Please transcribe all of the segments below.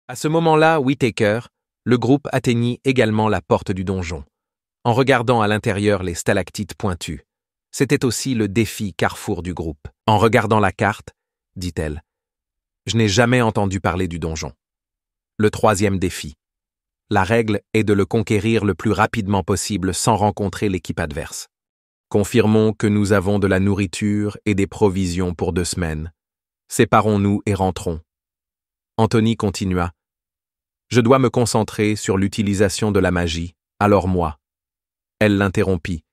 À ce moment-là, Whittaker, le groupe atteignit également la porte du donjon, en regardant à l'intérieur les stalactites pointues. C'était aussi le défi carrefour du groupe. En regardant la carte, dit-elle, je n'ai jamais entendu parler du donjon. Le troisième défi. La règle est de le conquérir le plus rapidement possible sans rencontrer l'équipe adverse. Confirmons que nous avons de la nourriture et des provisions pour 2 semaines. Séparons-nous et rentrons. Anthony continua. Je dois me concentrer sur l'utilisation de la magie, alors moi. Elle l'interrompit.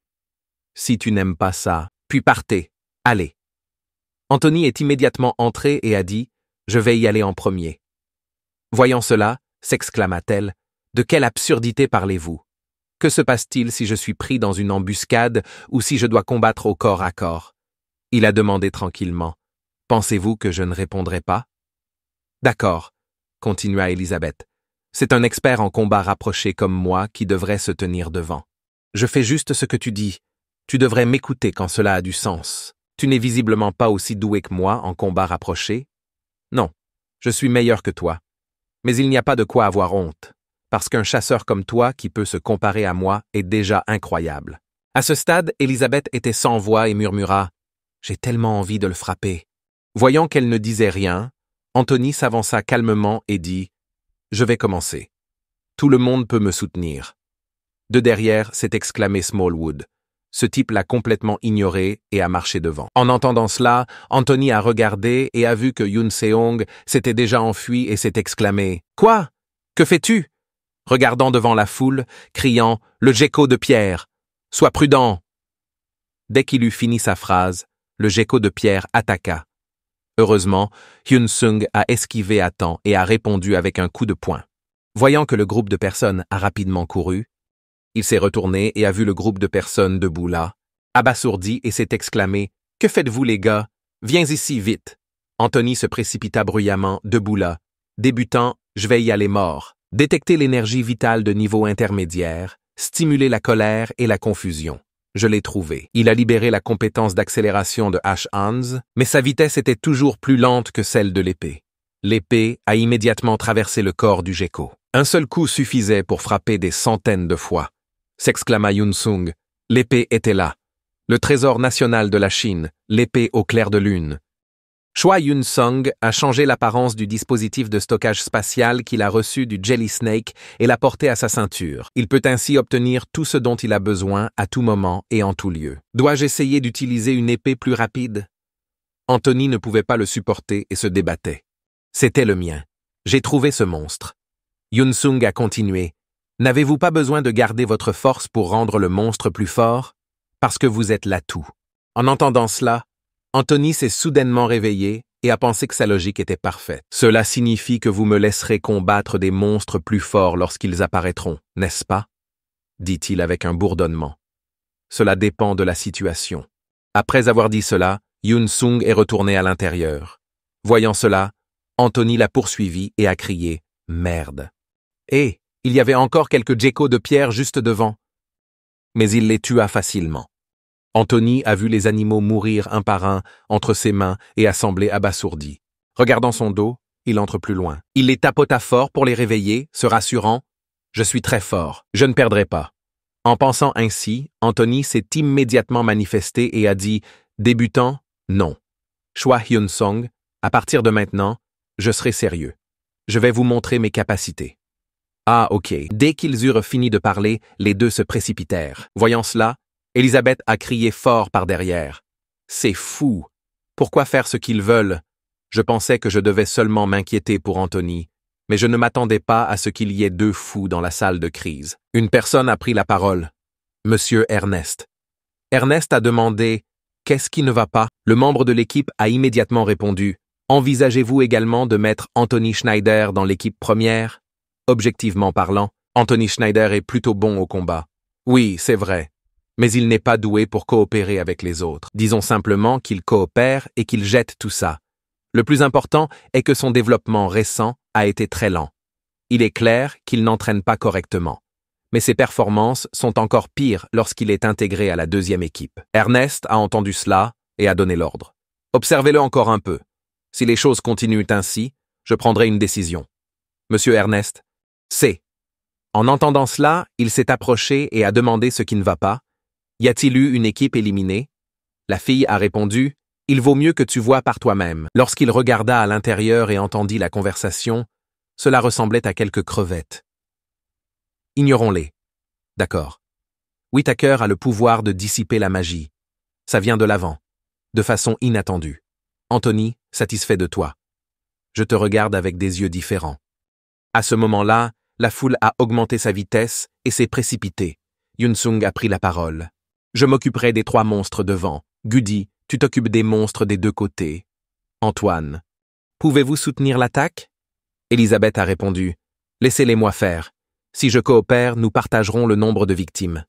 Si tu n'aimes pas ça, puis partez, allez. Anthony est immédiatement entré et a dit, je vais y aller en premier. Voyant cela, s'exclama-t-elle, de quelle absurdité parlez-vous? Que se passe-t-il si je suis pris dans une embuscade ou si je dois combattre au corps à corps? Il a demandé tranquillement. Pensez-vous que je ne répondrai pas? D'accord, continua Elisabeth. C'est un expert en combat rapproché comme moi qui devrait se tenir devant. Je fais juste ce que tu dis. Tu devrais m'écouter quand cela a du sens. Tu n'es visiblement pas aussi doué que moi en combat rapproché. Non, je suis meilleur que toi. Mais il n'y a pas de quoi avoir honte, parce qu'un chasseur comme toi qui peut se comparer à moi est déjà incroyable. À ce stade, Elisabeth était sans voix et murmura « J'ai tellement envie de le frapper ». Voyant qu'elle ne disait rien, Anthony s'avança calmement et dit « Je vais commencer. Tout le monde peut me soutenir. » De derrière s'est exclamé Smallwood. Ce type l'a complètement ignoré et a marché devant. En entendant cela, Anthony a regardé et a vu que Yoon Seong s'était déjà enfui et s'est exclamé « Quoi? Que fais-tu » regardant devant la foule, criant « Le gecko de pierre! Sois prudent !» Dès qu'il eut fini sa phrase, le gecko de pierre attaqua. Heureusement, Hyun Sung a esquivé à temps et a répondu avec un coup de poing. Voyant que le groupe de personnes a rapidement couru, il s'est retourné et a vu le groupe de personnes debout là, abasourdi et s'est exclamé « Que faites-vous les gars? Viens ici vite !» Anthony se précipita bruyamment debout là, débutant « Je vais y aller mort ». Détecter l'énergie vitale de niveau intermédiaire, stimuler la colère et la confusion. Je l'ai trouvé. Il a libéré la compétence d'accélération de H-Hans, mais sa vitesse était toujours plus lente que celle de l'épée. L'épée a immédiatement traversé le corps du gecko. Un seul coup suffisait pour frapper des centaines de fois. S'exclama Yoon Sung. L'épée était là. Le trésor national de la Chine, l'épée au clair de lune. Choi Yoon Sung a changé l'apparence du dispositif de stockage spatial qu'il a reçu du Jelly Snake et l'a porté à sa ceinture. Il peut ainsi obtenir tout ce dont il a besoin à tout moment et en tout lieu. Dois-je essayer d'utiliser une épée plus rapide? Anthony ne pouvait pas le supporter et se débattait. C'était le mien. J'ai trouvé ce monstre. Yoon Sung a continué. N'avez-vous pas besoin de garder votre force pour rendre le monstre plus fort? Parce que vous êtes l'atout. En entendant cela, Anthony s'est soudainement réveillé et a pensé que sa logique était parfaite. Cela signifie que vous me laisserez combattre des monstres plus forts lorsqu'ils apparaîtront, n'est-ce pas? Dit-il avec un bourdonnement. Cela dépend de la situation. Après avoir dit cela, Yoon Sung est retourné à l'intérieur. Voyant cela, Anthony l'a poursuivi et a crié « Merde !» Et il y avait encore quelques geckos de pierre juste devant. Mais il les tua facilement. Anthony a vu les animaux mourir un par un entre ses mains et a semblé abasourdi. Regardant son dos, il entre plus loin. Il les tapota fort pour les réveiller, se rassurant « Je suis très fort, je ne perdrai pas ». En pensant ainsi, Anthony s'est immédiatement manifesté et a dit « Débutant, non. Choi Hyun Sung, à partir de maintenant, je serai sérieux. Je vais vous montrer mes capacités. » Ah, ok. Dès qu'ils eurent fini de parler, les deux se précipitèrent. Voyant cela, Elisabeth a crié fort par derrière. « C'est fou! Pourquoi faire ce qu'ils veulent? Je pensais que je devais seulement m'inquiéter pour Anthony, mais je ne m'attendais pas à ce qu'il y ait 2 fous dans la salle de crise. » Une personne a pris la parole. Monsieur Ernest. Ernest a demandé « Qu'est-ce qui ne va pas ?» Le membre de l'équipe a immédiatement répondu « Envisagez-vous également de mettre Anthony Schneider dans l'équipe première? » Objectivement parlant, Anthony Schneider est plutôt bon au combat. Oui, c'est vrai. Mais il n'est pas doué pour coopérer avec les autres. Disons simplement qu'il coopère et qu'il jette tout ça. Le plus important est que son développement récent a été très lent. Il est clair qu'il n'entraîne pas correctement. Mais ses performances sont encore pires lorsqu'il est intégré à la 2e équipe. Ernest a entendu cela et a donné l'ordre. Observez-le encore un peu. Si les choses continuent ainsi, je prendrai une décision. Monsieur Ernest. C'est. En entendant cela, il s'est approché et a demandé ce qui ne va pas. Y a-t-il eu une équipe éliminée? La fille a répondu, il vaut mieux que tu vois par toi-même. Lorsqu'il regarda à l'intérieur et entendit la conversation, cela ressemblait à quelques crevettes. Ignorons-les. D'accord. Whittaker a le pouvoir de dissiper la magie. Ça vient de l'avant, de façon inattendue. Anthony, satisfait de toi. Je te regarde avec des yeux différents. À ce moment-là, la foule a augmenté sa vitesse et s'est précipitée. Yunsung a pris la parole. Je m'occuperai des 3 monstres devant. Gudi, tu t'occupes des monstres des 2 côtés. Antoine. Pouvez-vous soutenir l'attaque? Elisabeth a répondu. Laissez-les-moi faire. Si je coopère, nous partagerons le nombre de victimes.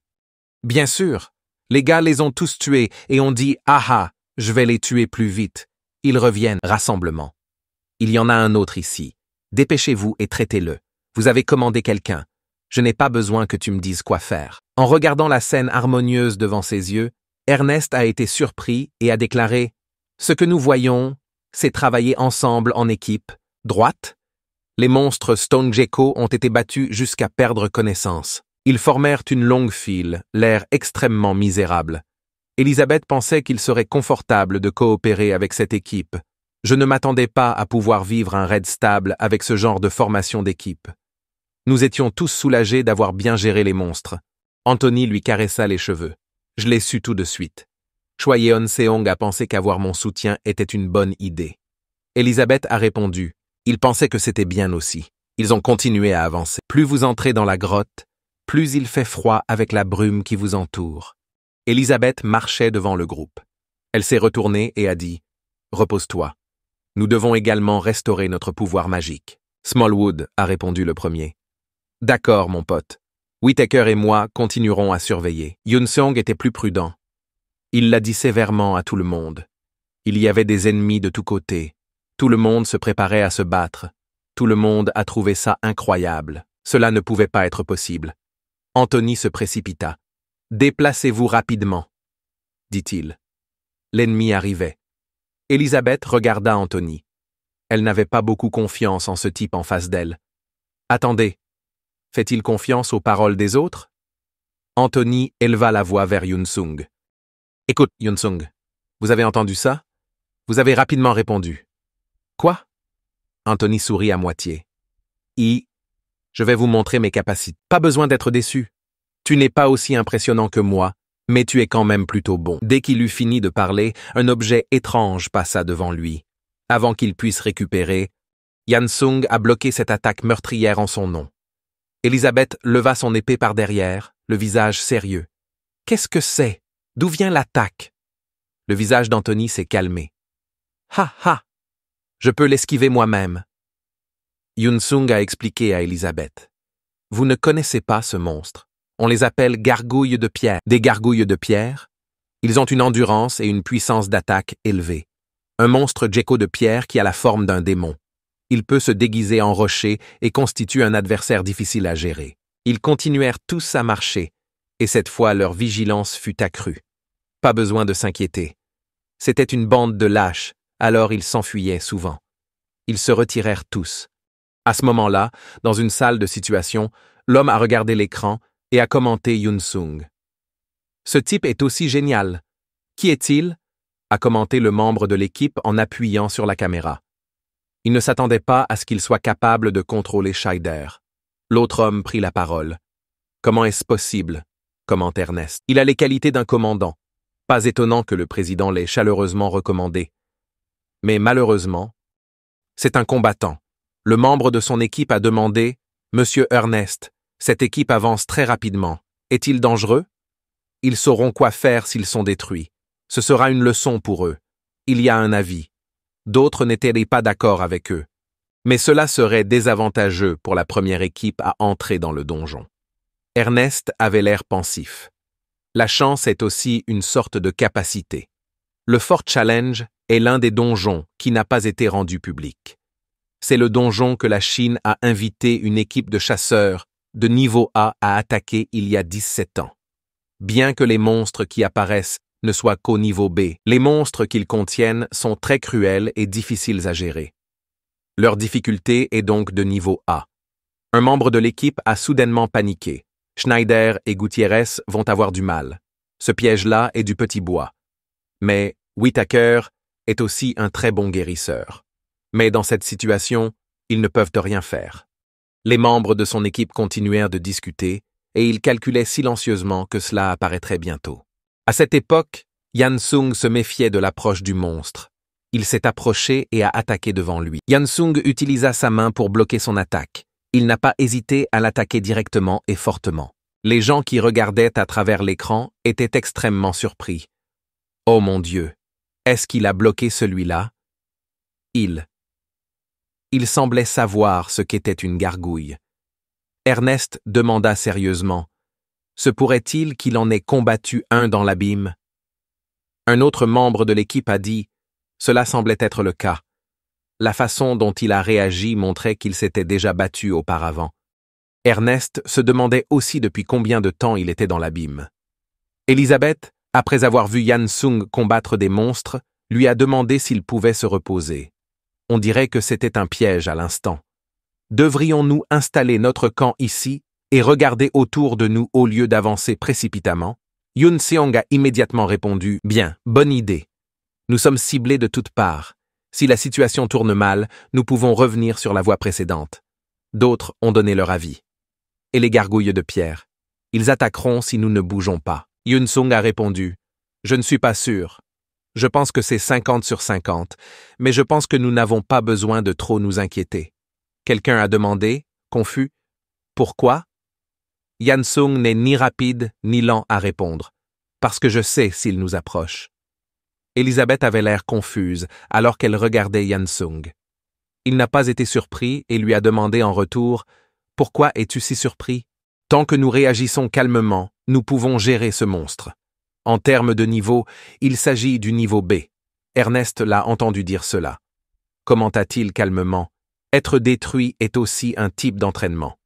Bien sûr. Les gars les ont tous tués et ont dit « Ah ah, je vais les tuer plus vite. » Ils reviennent. Rassemblement. Il y en a un autre ici. Dépêchez-vous et traitez-le. Vous avez commandé quelqu'un. Je n'ai pas besoin que tu me dises quoi faire. En regardant la scène harmonieuse devant ses yeux, Ernest a été surpris et a déclaré « Ce que nous voyons, c'est travailler ensemble en équipe, droite. » Les monstres Stone Gecko ont été battus jusqu'à perdre connaissance. Ils formèrent une longue file, l'air extrêmement misérable. Elisabeth pensait qu'il serait confortable de coopérer avec cette équipe. Je ne m'attendais pas à pouvoir vivre un raid stable avec ce genre de formation d'équipe. Nous étions tous soulagés d'avoir bien géré les monstres. Anthony lui caressa les cheveux. Je l'ai su tout de suite. Choi Yeon-seong a pensé qu'avoir mon soutien était une bonne idée. Elisabeth a répondu. Ils pensaient que c'était bien aussi. Ils ont continué à avancer. Plus vous entrez dans la grotte, plus il fait froid avec la brume qui vous entoure. Elisabeth marchait devant le groupe. Elle s'est retournée et a dit « Repose-toi. Nous devons également restaurer notre pouvoir magique. » Smallwood a répondu le premier. « D'accord, mon pote. Whittaker et moi continuerons à surveiller. » Yunsung était plus prudent. Il l'a dit sévèrement à tout le monde. Il y avait des ennemis de tous côtés. Tout le monde se préparait à se battre. Tout le monde a trouvé ça incroyable. Cela ne pouvait pas être possible. Anthony se précipita. « Déplacez-vous rapidement, » dit-il. L'ennemi arrivait. Elisabeth regarda Anthony. Elle n'avait pas beaucoup confiance en ce type en face d'elle. « Attendez, fait-il confiance aux paroles des autres ?» Anthony éleva la voix vers Yunsung. « Écoute, Yunsung, vous avez entendu ça? Vous avez rapidement répondu. »« Quoi ?» Anthony sourit à moitié. « Je vais vous montrer mes capacités. Pas besoin d'être déçu. Tu n'es pas aussi impressionnant que moi, mais tu es quand même plutôt bon. » Dès qu'il eut fini de parler, un objet étrange passa devant lui. Avant qu'il puisse récupérer, Yunsung a bloqué cette attaque meurtrière en son nom. Elisabeth leva son épée par derrière, le visage sérieux. « Qu'est-ce que c'est? D'où vient l'attaque ?» Le visage d'Anthony s'est calmé. « Ha ha! Je peux l'esquiver moi-même. » Yunsung a expliqué à Elisabeth. « Vous ne connaissez pas ce monstre. On les appelle gargouilles de pierre. Des gargouilles de pierre? Ils ont une endurance et une puissance d'attaque élevée. Un monstre gecko de pierre qui a la forme d'un démon. Il peut se déguiser en rocher et constitue un adversaire difficile à gérer. » Ils continuèrent tous à marcher, et cette fois leur vigilance fut accrue. Pas besoin de s'inquiéter. C'était une bande de lâches, alors ils s'enfuyaient souvent. Ils se retirèrent tous. À ce moment-là, dans une salle de situation, l'homme a regardé l'écran et a commenté Yunsung. « Ce type est aussi génial. Qui est-il » a commenté le membre de l'équipe en appuyant sur la caméra. Il ne s'attendait pas à ce qu'il soit capable de contrôler Scheider. L'autre homme prit la parole. « Comment est-ce possible » commente Ernest. « Il a les qualités d'un commandant. Pas étonnant que le président l'ait chaleureusement recommandé. Mais malheureusement, c'est un combattant. Le membre de son équipe a demandé « Monsieur Ernest, cette équipe avance très rapidement. Est-il dangereux? Ils sauront quoi faire s'ils sont détruits. Ce sera une leçon pour eux. Il y a un avis. D'autres n'étaient pas d'accord avec eux. Mais cela serait désavantageux pour la première équipe à entrer dans le donjon. » Ernest avait l'air pensif. La chance est aussi une sorte de capacité. Le Fort Challenge est l'un des donjons qui n'a pas été rendu public. C'est le donjon que la Chine a invité une équipe de chasseurs de niveau A à attaquer il y a 17 ans. Bien que les monstres qui apparaissent ne soient qu'au niveau B, les monstres qu'ils contiennent sont très cruels et difficiles à gérer. Leur difficulté est donc de niveau A. Un membre de l'équipe a soudainement paniqué. Schneider et Gutiérrez vont avoir du mal. Ce piège-là est du petit bois. Mais Whittaker est aussi un très bon guérisseur. Mais dans cette situation, ils ne peuvent rien faire. Les membres de son équipe continuèrent de discuter et ils calculaient silencieusement que cela apparaîtrait bientôt. À cette époque, Yan Sung se méfiait de l'approche du monstre. Il s'est approché et a attaqué devant lui. Yan Sung utilisa sa main pour bloquer son attaque. Il n'a pas hésité à l'attaquer directement et fortement. Les gens qui regardaient à travers l'écran étaient extrêmement surpris. Oh mon Dieu, est-ce qu'il a bloqué celui-là? Il semblait savoir ce qu'était une gargouille. Ernest demanda sérieusement. Se pourrait-il qu'il en ait combattu un dans l'abîme? Un autre membre de l'équipe a dit « Cela semblait être le cas ». La façon dont il a réagi montrait qu'il s'était déjà battu auparavant. Ernest se demandait aussi depuis combien de temps il était dans l'abîme. Elisabeth, après avoir vu Yan Sung combattre des monstres, lui a demandé s'il pouvait se reposer. On dirait que c'était un piège à l'instant. Devrions-nous installer notre camp ici et regarder autour de nous au lieu d'avancer précipitamment? Yoon Seong a immédiatement répondu « Bien, bonne idée. Nous sommes ciblés de toutes parts. Si la situation tourne mal, nous pouvons revenir sur la voie précédente. » D'autres ont donné leur avis. Et les gargouilles de pierre? Ils attaqueront si nous ne bougeons pas. Yoon Sung a répondu « Je ne suis pas sûr. Je pense que c'est 50 sur 50, mais je pense que nous n'avons pas besoin de trop nous inquiéter. » Quelqu'un a demandé, confus, « Pourquoi ?» Yan Sung n'est ni rapide ni lent à répondre, parce que je sais s'il nous approche. Elisabeth avait l'air confuse alors qu'elle regardait Yan Sung. Il n'a pas été surpris et lui a demandé en retour « Pourquoi es-tu si surpris? Tant que nous réagissons calmement, nous pouvons gérer ce monstre. En termes de niveau, il s'agit du niveau B. » Ernest l'a entendu dire cela. Commenta-t-il calmement. Être détruit est aussi un type d'entraînement.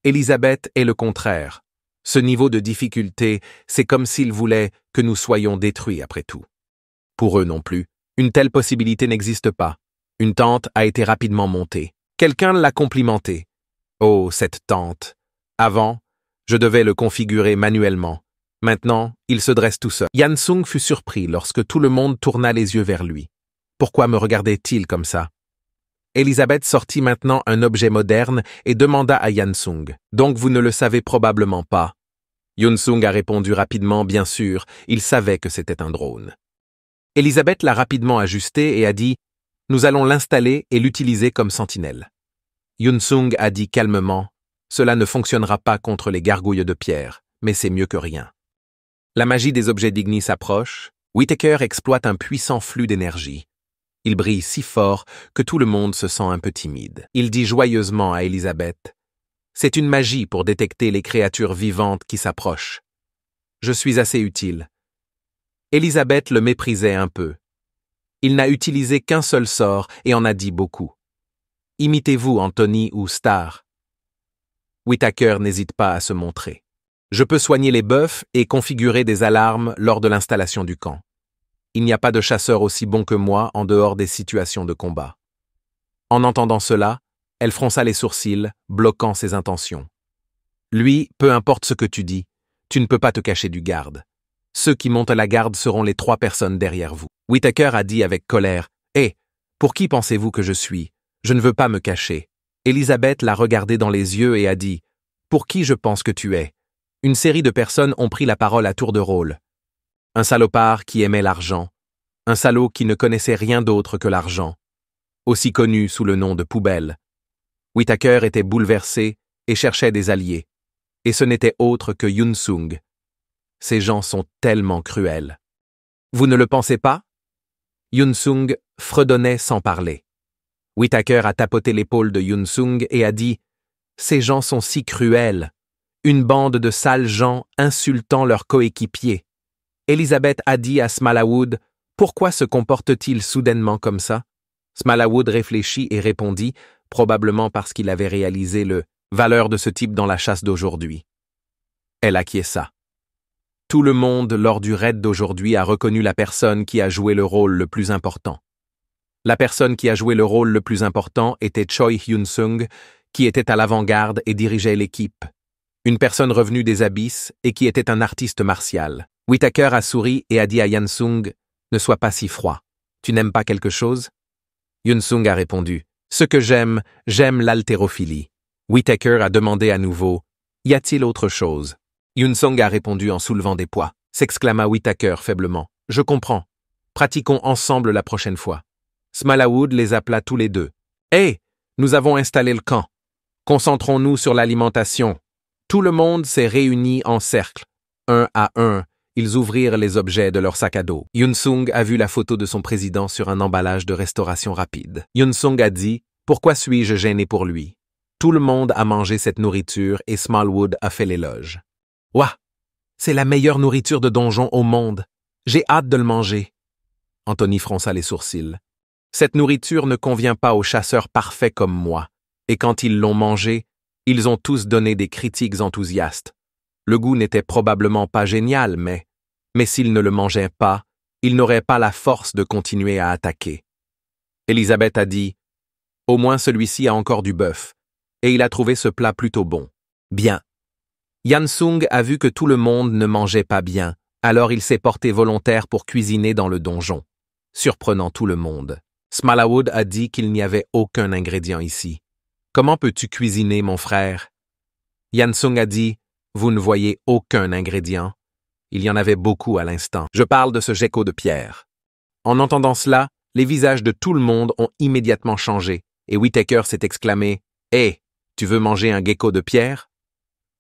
Elisabeth est le contraire. Ce niveau de difficulté, c'est comme s'ils voulaient que nous soyons détruits après tout. Pour eux non plus, une telle possibilité n'existe pas. Une tente a été rapidement montée. Quelqu'un l'a complimenté. Oh, cette tente. Avant, je devais le configurer manuellement. Maintenant, il se dresse tout seul. Yan Sung fut surpris lorsque tout le monde tourna les yeux vers lui. Pourquoi me regardait-il comme ça? Elisabeth sortit maintenant un objet moderne et demanda à Yan Sung. « Donc vous ne le savez probablement pas. » Yoon Sung a répondu rapidement, bien sûr, il savait que c'était un drone. Elisabeth l'a rapidement ajusté et a dit « Nous allons l'installer et l'utiliser comme sentinelle. » Yoon Sung a dit calmement « Cela ne fonctionnera pas contre les gargouilles de pierre, mais c'est mieux que rien. » La magie des objets d'Ignis s'approche. Whittaker exploite un puissant flux d'énergie. Il brille si fort que tout le monde se sent un peu timide. Il dit joyeusement à Elisabeth « C'est une magie pour détecter les créatures vivantes qui s'approchent. Je suis assez utile. » Elisabeth le méprisait un peu. Il n'a utilisé qu'un seul sort et en a dit beaucoup. Imitez-vous Anthony ou Star. Whittaker n'hésite pas à se montrer. Je peux soigner les bœufs et configurer des alarmes lors de l'installation du camp. Il n'y a pas de chasseur aussi bon que moi en dehors des situations de combat. En entendant cela, elle fronça les sourcils, bloquant ses intentions. Lui, peu importe ce que tu dis, tu ne peux pas te cacher du garde. Ceux qui montent la garde seront les 3 personnes derrière vous. Whittaker a dit avec colère « Hé, pour qui pensez-vous que je suis? Je ne veux pas me cacher. » Elisabeth l'a regardé dans les yeux et a dit « Pour qui je pense que tu es? » Une série de personnes ont pris la parole à tour de rôle. Un salopard qui aimait l'argent, un salaud qui ne connaissait rien d'autre que l'argent, aussi connu sous le nom de poubelle. Whittaker était bouleversé et cherchait des alliés, et ce n'était autre que Yoon Sung. Ces gens sont tellement cruels. Vous ne le pensez pas? Yoon Sung fredonnait sans parler. Whittaker a tapoté l'épaule de Yoon Sung et a dit « Ces gens sont si cruels, une bande de sales gens insultant leurs coéquipiers. » Elisabeth a dit à Smallwood « Pourquoi se comporte-t-il soudainement comme ça ?» Smallwood réfléchit et répondit, probablement parce qu'il avait réalisé le « valeur de ce type dans la chasse d'aujourd'hui ». Elle acquiesça. Tout le monde, lors du raid d'aujourd'hui, a reconnu la personne qui a joué le rôle le plus important. La personne qui a joué le rôle le plus important était Choi Hyun-sung, qui était à l'avant-garde et dirigeait l'équipe. Une personne revenue des abysses et qui était un artiste martial. Whittaker a souri et a dit à Hyun-Sung « Ne sois pas si froid. Tu n'aimes pas quelque chose ?» Hyun-Sung a répondu « Ce que j'aime l'haltérophilie. » Whittaker a demandé à nouveau « Y a-t-il autre chose ?» Hyun-Sung a répondu en soulevant des poids. S'exclama Whittaker faiblement. « Je comprends. Pratiquons ensemble la prochaine fois. » Smallwood les appela tous les deux. « Hé, nous avons installé le camp. Concentrons-nous sur l'alimentation. » Tout le monde s'est réuni en cercle. Un à un, ils ouvrirent les objets de leur sac à dos. Hyun-Sung a vu la photo de son président sur un emballage de restauration rapide. Hyun-Sung a dit « Pourquoi suis-je gêné pour lui ?» Tout le monde a mangé cette nourriture et Smallwood a fait l'éloge. « Ouah, c'est la meilleure nourriture de donjon au monde. J'ai hâte de le manger. » Anthony fronça les sourcils. « Cette nourriture ne convient pas aux chasseurs parfaits comme moi. Et quand ils l'ont mangée, ils ont tous donné des critiques enthousiastes. Le goût n'était probablement pas génial, mais s'ils ne le mangeaient pas, ils n'auraient pas la force de continuer à attaquer. » Elisabeth a dit « Au moins celui-ci a encore du bœuf, et il a trouvé ce plat plutôt bon. » Bien. Hyun-Sung a vu que tout le monde ne mangeait pas bien, alors il s'est porté volontaire pour cuisiner dans le donjon, surprenant tout le monde. Smallwood a dit qu'il n'y avait aucun ingrédient ici. « Comment peux-tu cuisiner, mon frère ?» Hyun-Sung a dit « Vous ne voyez aucun ingrédient. Il y en avait beaucoup à l'instant. Je parle de ce gecko de pierre. » En entendant cela, les visages de tout le monde ont immédiatement changé, et Whittaker s'est exclamé « Hé, tu veux manger un gecko de pierre ?»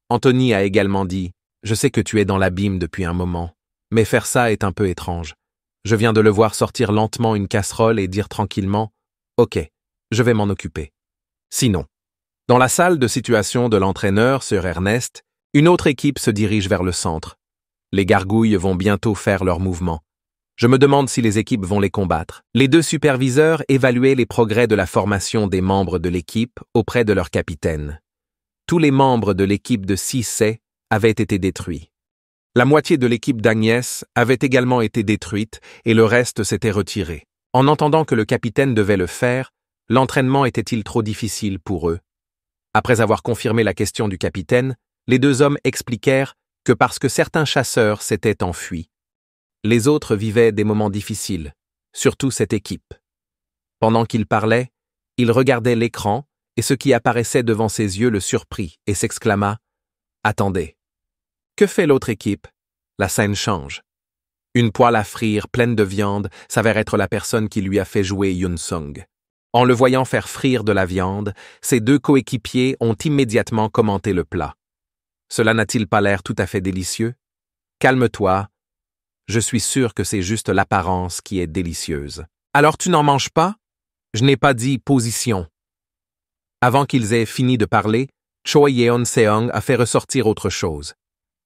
Anthony a également dit « Je sais que tu es dans l'abîme depuis un moment, mais faire ça est un peu étrange. Je viens de le voir sortir lentement une casserole et dire tranquillement « Ok, je vais m'en occuper. » Sinon, dans la salle de situation de l'entraîneur, Sir Ernest, une autre équipe se dirige vers le centre. Les gargouilles vont bientôt faire leur mouvement. Je me demande si les équipes vont les combattre. Les deux superviseurs évaluaient les progrès de la formation des membres de l'équipe auprès de leur capitaine. Tous les membres de l'équipe de Sisei avaient été détruits. La moitié de l'équipe d'Agnès avait également été détruite et le reste s'était retiré. En entendant que le capitaine devait le faire, l'entraînement était-il trop difficile pour eux? Après avoir confirmé la question du capitaine, les deux hommes expliquèrent que parce que certains chasseurs s'étaient enfuis, les autres vivaient des moments difficiles, surtout cette équipe. Pendant qu'il parlait, il regardait l'écran et ce qui apparaissait devant ses yeux le surprit et s'exclama « Attendez, que fait l'autre équipe ?» La scène change. Une poêle à frire pleine de viande s'avère être la personne qui lui a fait jouer Hyun-Sung. En le voyant faire frire de la viande, ses deux coéquipiers ont immédiatement commenté le plat. Cela n'a-t-il pas l'air tout à fait délicieux? Calme-toi. Je suis sûr que c'est juste l'apparence qui est délicieuse. Alors tu n'en manges pas? Je n'ai pas dit position. Avant qu'ils aient fini de parler, Choi Yeon-seong a fait ressortir autre chose.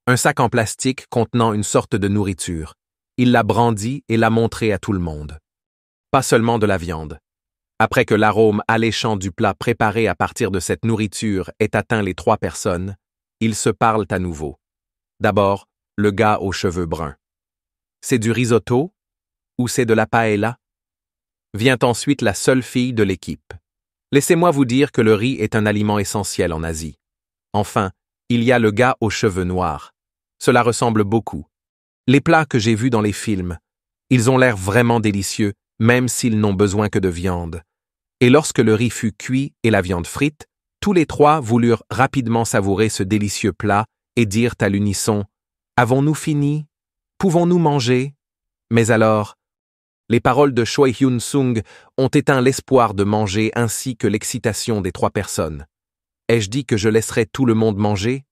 Un sac en plastique contenant une sorte de nourriture. Il l'a brandi et l'a montré à tout le monde. Pas seulement de la viande. Après que l'arôme alléchant du plat préparé à partir de cette nourriture ait atteint les trois personnes, ils se parlent à nouveau. D'abord, le gars aux cheveux bruns. C'est du risotto ou c'est de la paella? Vient ensuite la seule fille de l'équipe. Laissez-moi vous dire que le riz est un aliment essentiel en Asie. Enfin, il y a le gars aux cheveux noirs. Cela ressemble beaucoup. Les plats que j'ai vus dans les films, ils ont l'air vraiment délicieux, même s'ils n'ont besoin que de viande. Et lorsque le riz fut cuit et la viande frite, tous les trois voulurent rapidement savourer ce délicieux plat et dirent à l'unisson « Avons-nous fini? Pouvons-nous manger ?» Mais alors, les paroles de Choi Hyun-Sung ont éteint l'espoir de manger ainsi que l'excitation des trois personnes. Ai-je dit que je laisserais tout le monde manger?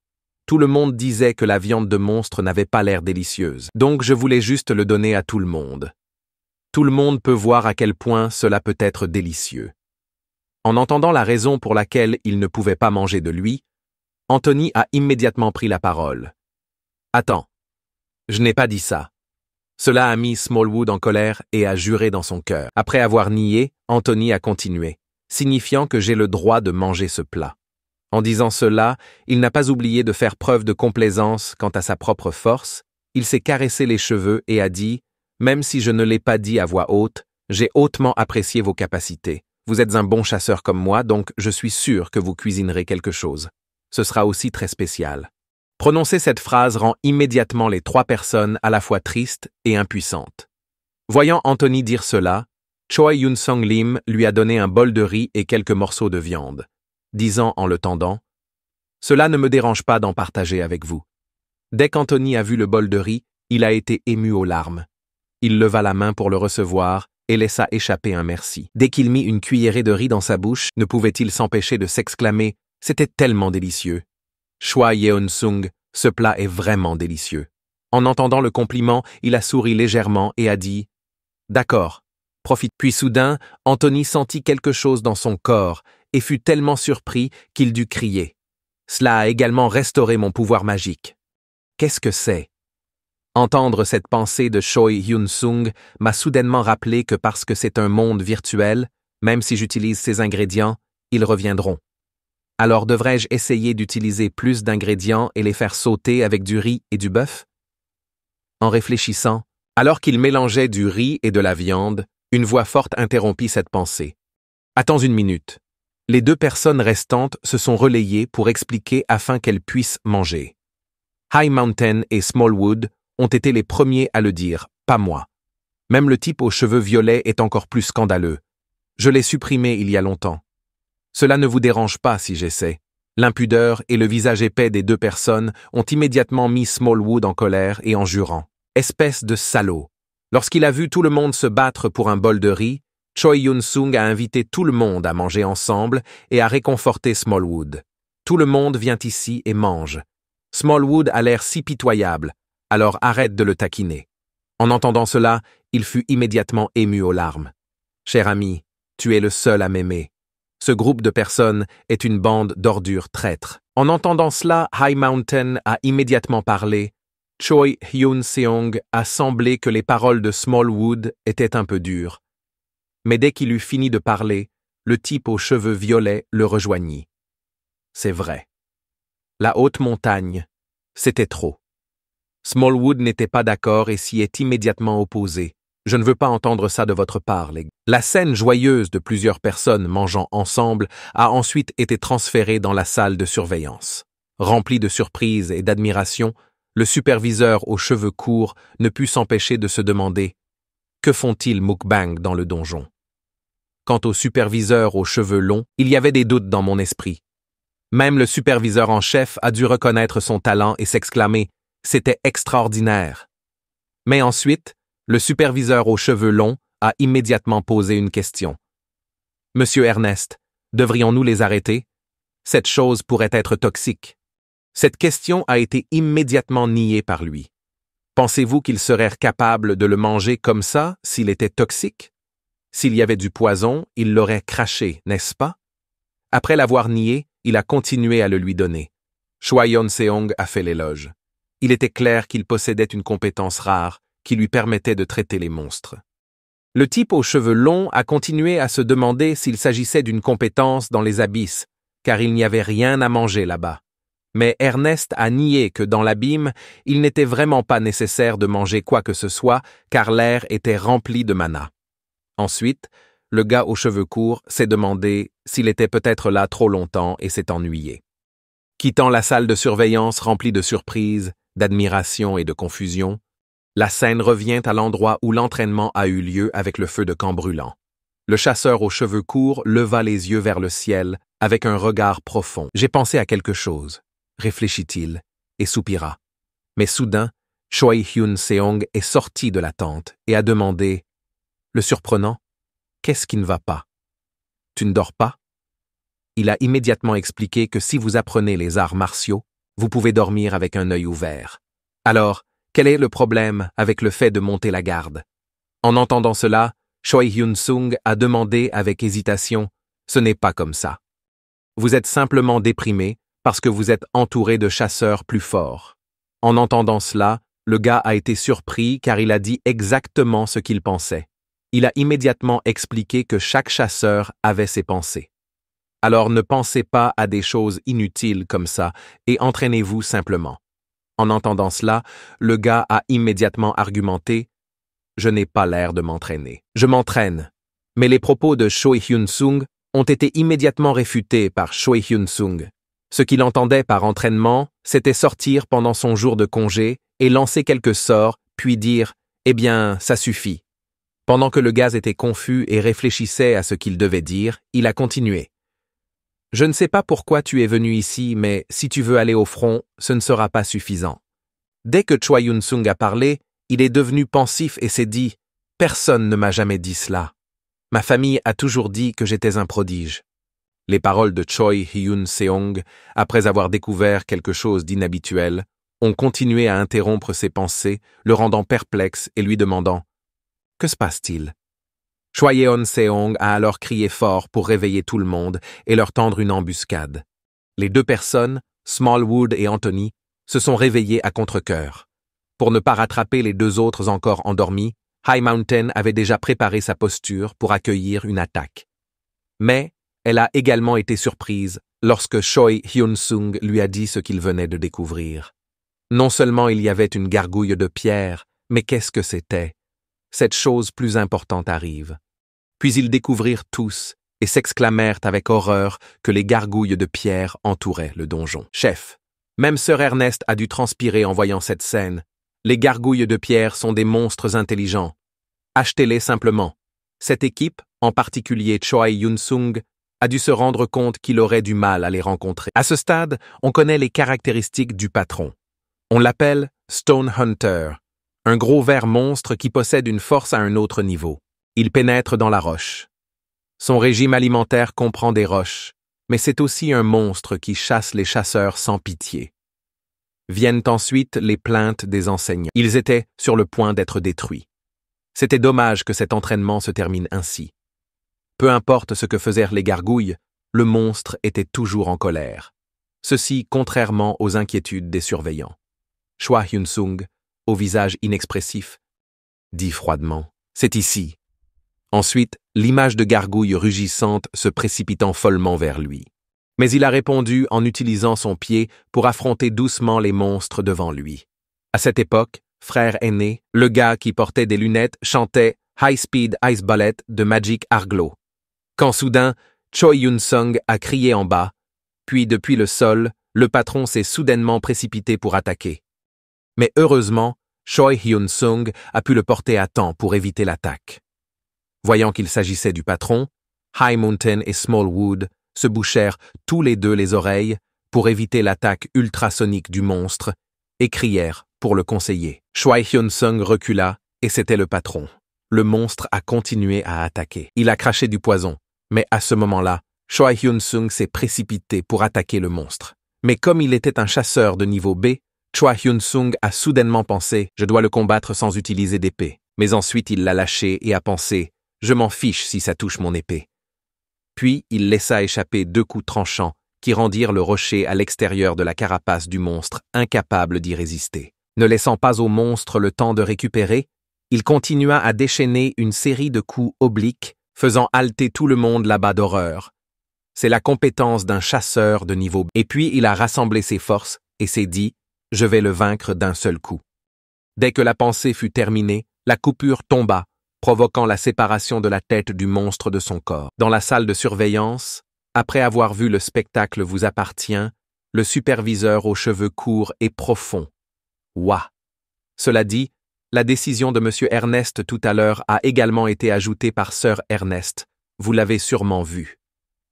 Tout le monde disait que la viande de monstre n'avait pas l'air délicieuse, donc je voulais juste le donner à tout le monde. Tout le monde peut voir à quel point cela peut être délicieux. En entendant la raison pour laquelle il ne pouvait pas manger de lui, Anthony a immédiatement pris la parole. « Attends, je n'ai pas dit ça. » Cela a mis Smallwood en colère et a juré dans son cœur. Après avoir nié, Anthony a continué, signifiant que j'ai le droit de manger ce plat. En disant cela, il n'a pas oublié de faire preuve de complaisance quant à sa propre force, il s'est caressé les cheveux et a dit « Même si je ne l'ai pas dit à voix haute, j'ai hautement apprécié vos capacités. Vous êtes un bon chasseur comme moi, donc je suis sûr que vous cuisinerez quelque chose. Ce sera aussi très spécial. Prononcer cette phrase rend immédiatement les trois personnes à la fois tristes et impuissantes. Voyant Anthony dire cela, Choi Yoon-sung Lim lui a donné un bol de riz et quelques morceaux de viande, disant en le tendant « Cela ne me dérange pas d'en partager avec vous. » Dès qu'Anthony a vu le bol de riz, il a été ému aux larmes. Il leva la main pour le recevoir et laissa échapper un merci. Dès qu'il mit une cuillerée de riz dans sa bouche, ne pouvait-il s'empêcher de s'exclamer « C'était tellement délicieux !» Choi Yeon-sung, ce plat est vraiment délicieux. En entendant le compliment, il a souri légèrement et a dit « D'accord, profite. » Puis soudain, Anthony sentit quelque chose dans son corps et fut tellement surpris qu'il dut crier. Cela a également restauré mon pouvoir magique. Qu'est-ce que c'est? Entendre cette pensée de Choi Yoon-sung m'a soudainement rappelé que parce que c'est un monde virtuel, même si j'utilise ces ingrédients, ils reviendront. Alors devrais-je essayer d'utiliser plus d'ingrédients et les faire sauter avec du riz et du bœuf? En réfléchissant, alors qu'il mélangeait du riz et de la viande, une voix forte interrompit cette pensée. « Attends une minute. » Les deux personnes restantes se sont relayées pour expliquer afin qu'elles puissent manger. High Mountain et Smallwood ont été les premiers à le dire, pas moi. Même le type aux cheveux violets est encore plus scandaleux. Je l'ai supprimé il y a longtemps. Cela ne vous dérange pas si j'essaie. L'impudeur et le visage épais des deux personnes ont immédiatement mis Smallwood en colère et en jurant. Espèce de salaud. Lorsqu'il a vu tout le monde se battre pour un bol de riz, Choi Yoon-sung a invité tout le monde à manger ensemble et a réconforté Smallwood. Tout le monde vient ici et mange. Smallwood a l'air si pitoyable, alors arrête de le taquiner. En entendant cela, il fut immédiatement ému aux larmes. Cher ami, tu es le seul à m'aimer. Ce groupe de personnes est une bande d'ordures traîtres. En entendant cela, High Mountain a immédiatement parlé. Choi Yoon-seong a semblé que les paroles de Smallwood étaient un peu dures. Mais dès qu'il eut fini de parler, le type aux cheveux violets le rejoignit. C'est vrai. La haute montagne, c'était trop. Smallwood n'était pas d'accord et s'y est immédiatement opposé. Je ne veux pas entendre ça de votre part, les gars. La scène joyeuse de plusieurs personnes mangeant ensemble a ensuite été transférée dans la salle de surveillance. Rempli de surprise et d'admiration, le superviseur aux cheveux courts ne put s'empêcher de se demander « Que font-ils mukbang dans le donjon ?» Quant au superviseur aux cheveux longs, il y avait des doutes dans mon esprit. Même le superviseur en chef a dû reconnaître son talent et s'exclamer « C'était extraordinaire !» Mais ensuite, le superviseur aux cheveux longs a immédiatement posé une question. « Monsieur Ernest, devrions-nous les arrêter? Cette chose pourrait être toxique. » Cette question a été immédiatement niée par lui. Pensez-vous qu'il serait capable de le manger comme ça s'il était toxique? S'il y avait du poison, il l'aurait craché, n'est-ce pas? Après l'avoir nié, il a continué à le lui donner. Choi Yoon-seong a fait l'éloge. Il était clair qu'il possédait une compétence rare qui lui permettait de traiter les monstres. Le type aux cheveux longs a continué à se demander s'il s'agissait d'une compétence dans les abysses, car il n'y avait rien à manger là-bas. Mais Ernest a nié que dans l'abîme, il n'était vraiment pas nécessaire de manger quoi que ce soit, car l'air était rempli de mana. Ensuite, le gars aux cheveux courts s'est demandé s'il était peut-être là trop longtemps et s'est ennuyé. Quittant la salle de surveillance remplie de surprises, d'admiration et de confusion, la scène revient à l'endroit où l'entraînement a eu lieu avec le feu de camp brûlant. Le chasseur aux cheveux courts leva les yeux vers le ciel avec un regard profond. « J'ai pensé à quelque chose », réfléchit-il, et soupira. Mais soudain, Choi Yoon-seong est sorti de la tente et a demandé « Le surprenant, qu'est-ce qui ne va pas? Tu ne dors pas ?» Il a immédiatement expliqué que si vous apprenez les arts martiaux, vous pouvez dormir avec un œil ouvert. Alors, quel est le problème avec le fait de monter la garde? En entendant cela, Choi Yoon-sung a demandé avec hésitation « Ce n'est pas comme ça. Vous êtes simplement déprimé parce que vous êtes entouré de chasseurs plus forts. » En entendant cela, le gars a été surpris car il a dit exactement ce qu'il pensait. Il a immédiatement expliqué que chaque chasseur avait ses pensées. Alors ne pensez pas à des choses inutiles comme ça et entraînez-vous simplement. En entendant cela, le gars a immédiatement argumenté « Je n'ai pas l'air de m'entraîner. Je m'entraîne. Mais les propos de Choi Hyun-sung ont été immédiatement réfutés par Choi Hyun-sung. Ce qu'il entendait par entraînement, c'était sortir pendant son jour de congé et lancer quelques sorts, puis dire « Eh bien, ça suffit ». Pendant que le gaz était confus et réfléchissait à ce qu'il devait dire, il a continué. « Je ne sais pas pourquoi tu es venu ici, mais si tu veux aller au front, ce ne sera pas suffisant. » Dès que Choi Hyun-sung a parlé, il est devenu pensif et s'est dit « Personne ne m'a jamais dit cela. Ma famille a toujours dit que j'étais un prodige. » Les paroles de Choi Hyun-seong, après avoir découvert quelque chose d'inhabituel, ont continué à interrompre ses pensées, le rendant perplexe et lui demandant « Que se passe-t-il » Choi Hyun-seong a alors crié fort pour réveiller tout le monde et leur tendre une embuscade. Les deux personnes, Smallwood et Anthony, se sont réveillés à contre-cœur. Pour ne pas rattraper les deux autres encore endormis, High Mountain avait déjà préparé sa posture pour accueillir une attaque. Mais elle a également été surprise lorsque Choi Hyun-sung lui a dit ce qu'il venait de découvrir. Non seulement il y avait une gargouille de pierre, mais qu'est-ce que c'était? Cette chose plus importante arrive. Puis ils découvrirent tous et s'exclamèrent avec horreur que les gargouilles de pierre entouraient le donjon. Chef, même Sir Ernest a dû transpirer en voyant cette scène. Les gargouilles de pierre sont des monstres intelligents. Achetez-les simplement. Cette équipe, en particulier Choi Hyun-sung, a dû se rendre compte qu'il aurait du mal à les rencontrer. À ce stade, on connaît les caractéristiques du patron. On l'appelle Stone Hunter, un gros ver monstre qui possède une force à un autre niveau. Il pénètre dans la roche. Son régime alimentaire comprend des roches, mais c'est aussi un monstre qui chasse les chasseurs sans pitié. Viennent ensuite les plaintes des enseignants. Ils étaient sur le point d'être détruits. C'était dommage que cet entraînement se termine ainsi. Peu importe ce que faisèrent les gargouilles, le monstre était toujours en colère. Ceci contrairement aux inquiétudes des surveillants. Choi Hyun-sung, au visage inexpressif, dit froidement « C'est ici ». Ensuite, l'image de gargouille rugissante se précipitant follement vers lui. Mais il a répondu en utilisant son pied pour affronter doucement les monstres devant lui. À cette époque, frère aîné, le gars qui portait des lunettes chantait « High Speed Ice Bullet » de Magic Arglo. Quand soudain, Choi Hyun-sung a crié en bas, puis depuis le sol, le patron s'est soudainement précipité pour attaquer. Mais heureusement, Choi Hyun-sung a pu le porter à temps pour éviter l'attaque. Voyant qu'il s'agissait du patron, High Mountain et Smallwood se bouchèrent tous les deux les oreilles pour éviter l'attaque ultrasonique du monstre et crièrent pour le conseiller. Choi Hyun-sung recula et c'était le patron. Le monstre a continué à attaquer. Il a craché du poison, mais à ce moment-là, Choi Hyun-sung s'est précipité pour attaquer le monstre. Mais comme il était un chasseur de niveau B, Choi Hyun-sung a soudainement pensé « Je dois le combattre sans utiliser d'épée ». Mais ensuite il l'a lâché et a pensé « Je m'en fiche si ça touche mon épée ». Puis il laissa échapper 2 coups tranchants qui rendirent le rocher à l'extérieur de la carapace du monstre incapable d'y résister. Ne laissant pas au monstre le temps de récupérer, il continua à déchaîner une série de coups obliques, faisant halter tout le monde là-bas d'horreur. C'est la compétence d'un chasseur de niveau B. Et puis il a rassemblé ses forces et s'est dit « Je vais le vaincre d'un seul coup ». Dès que la pensée fut terminée, la coupure tomba, provoquant la séparation de la tête du monstre de son corps. Dans la salle de surveillance, après avoir vu le spectacle vous appartient, le superviseur aux cheveux courts et profonds. Ouah! Cela dit, la décision de M. Ernest tout à l'heure a également été ajoutée par Sir Ernest, vous l'avez sûrement vu.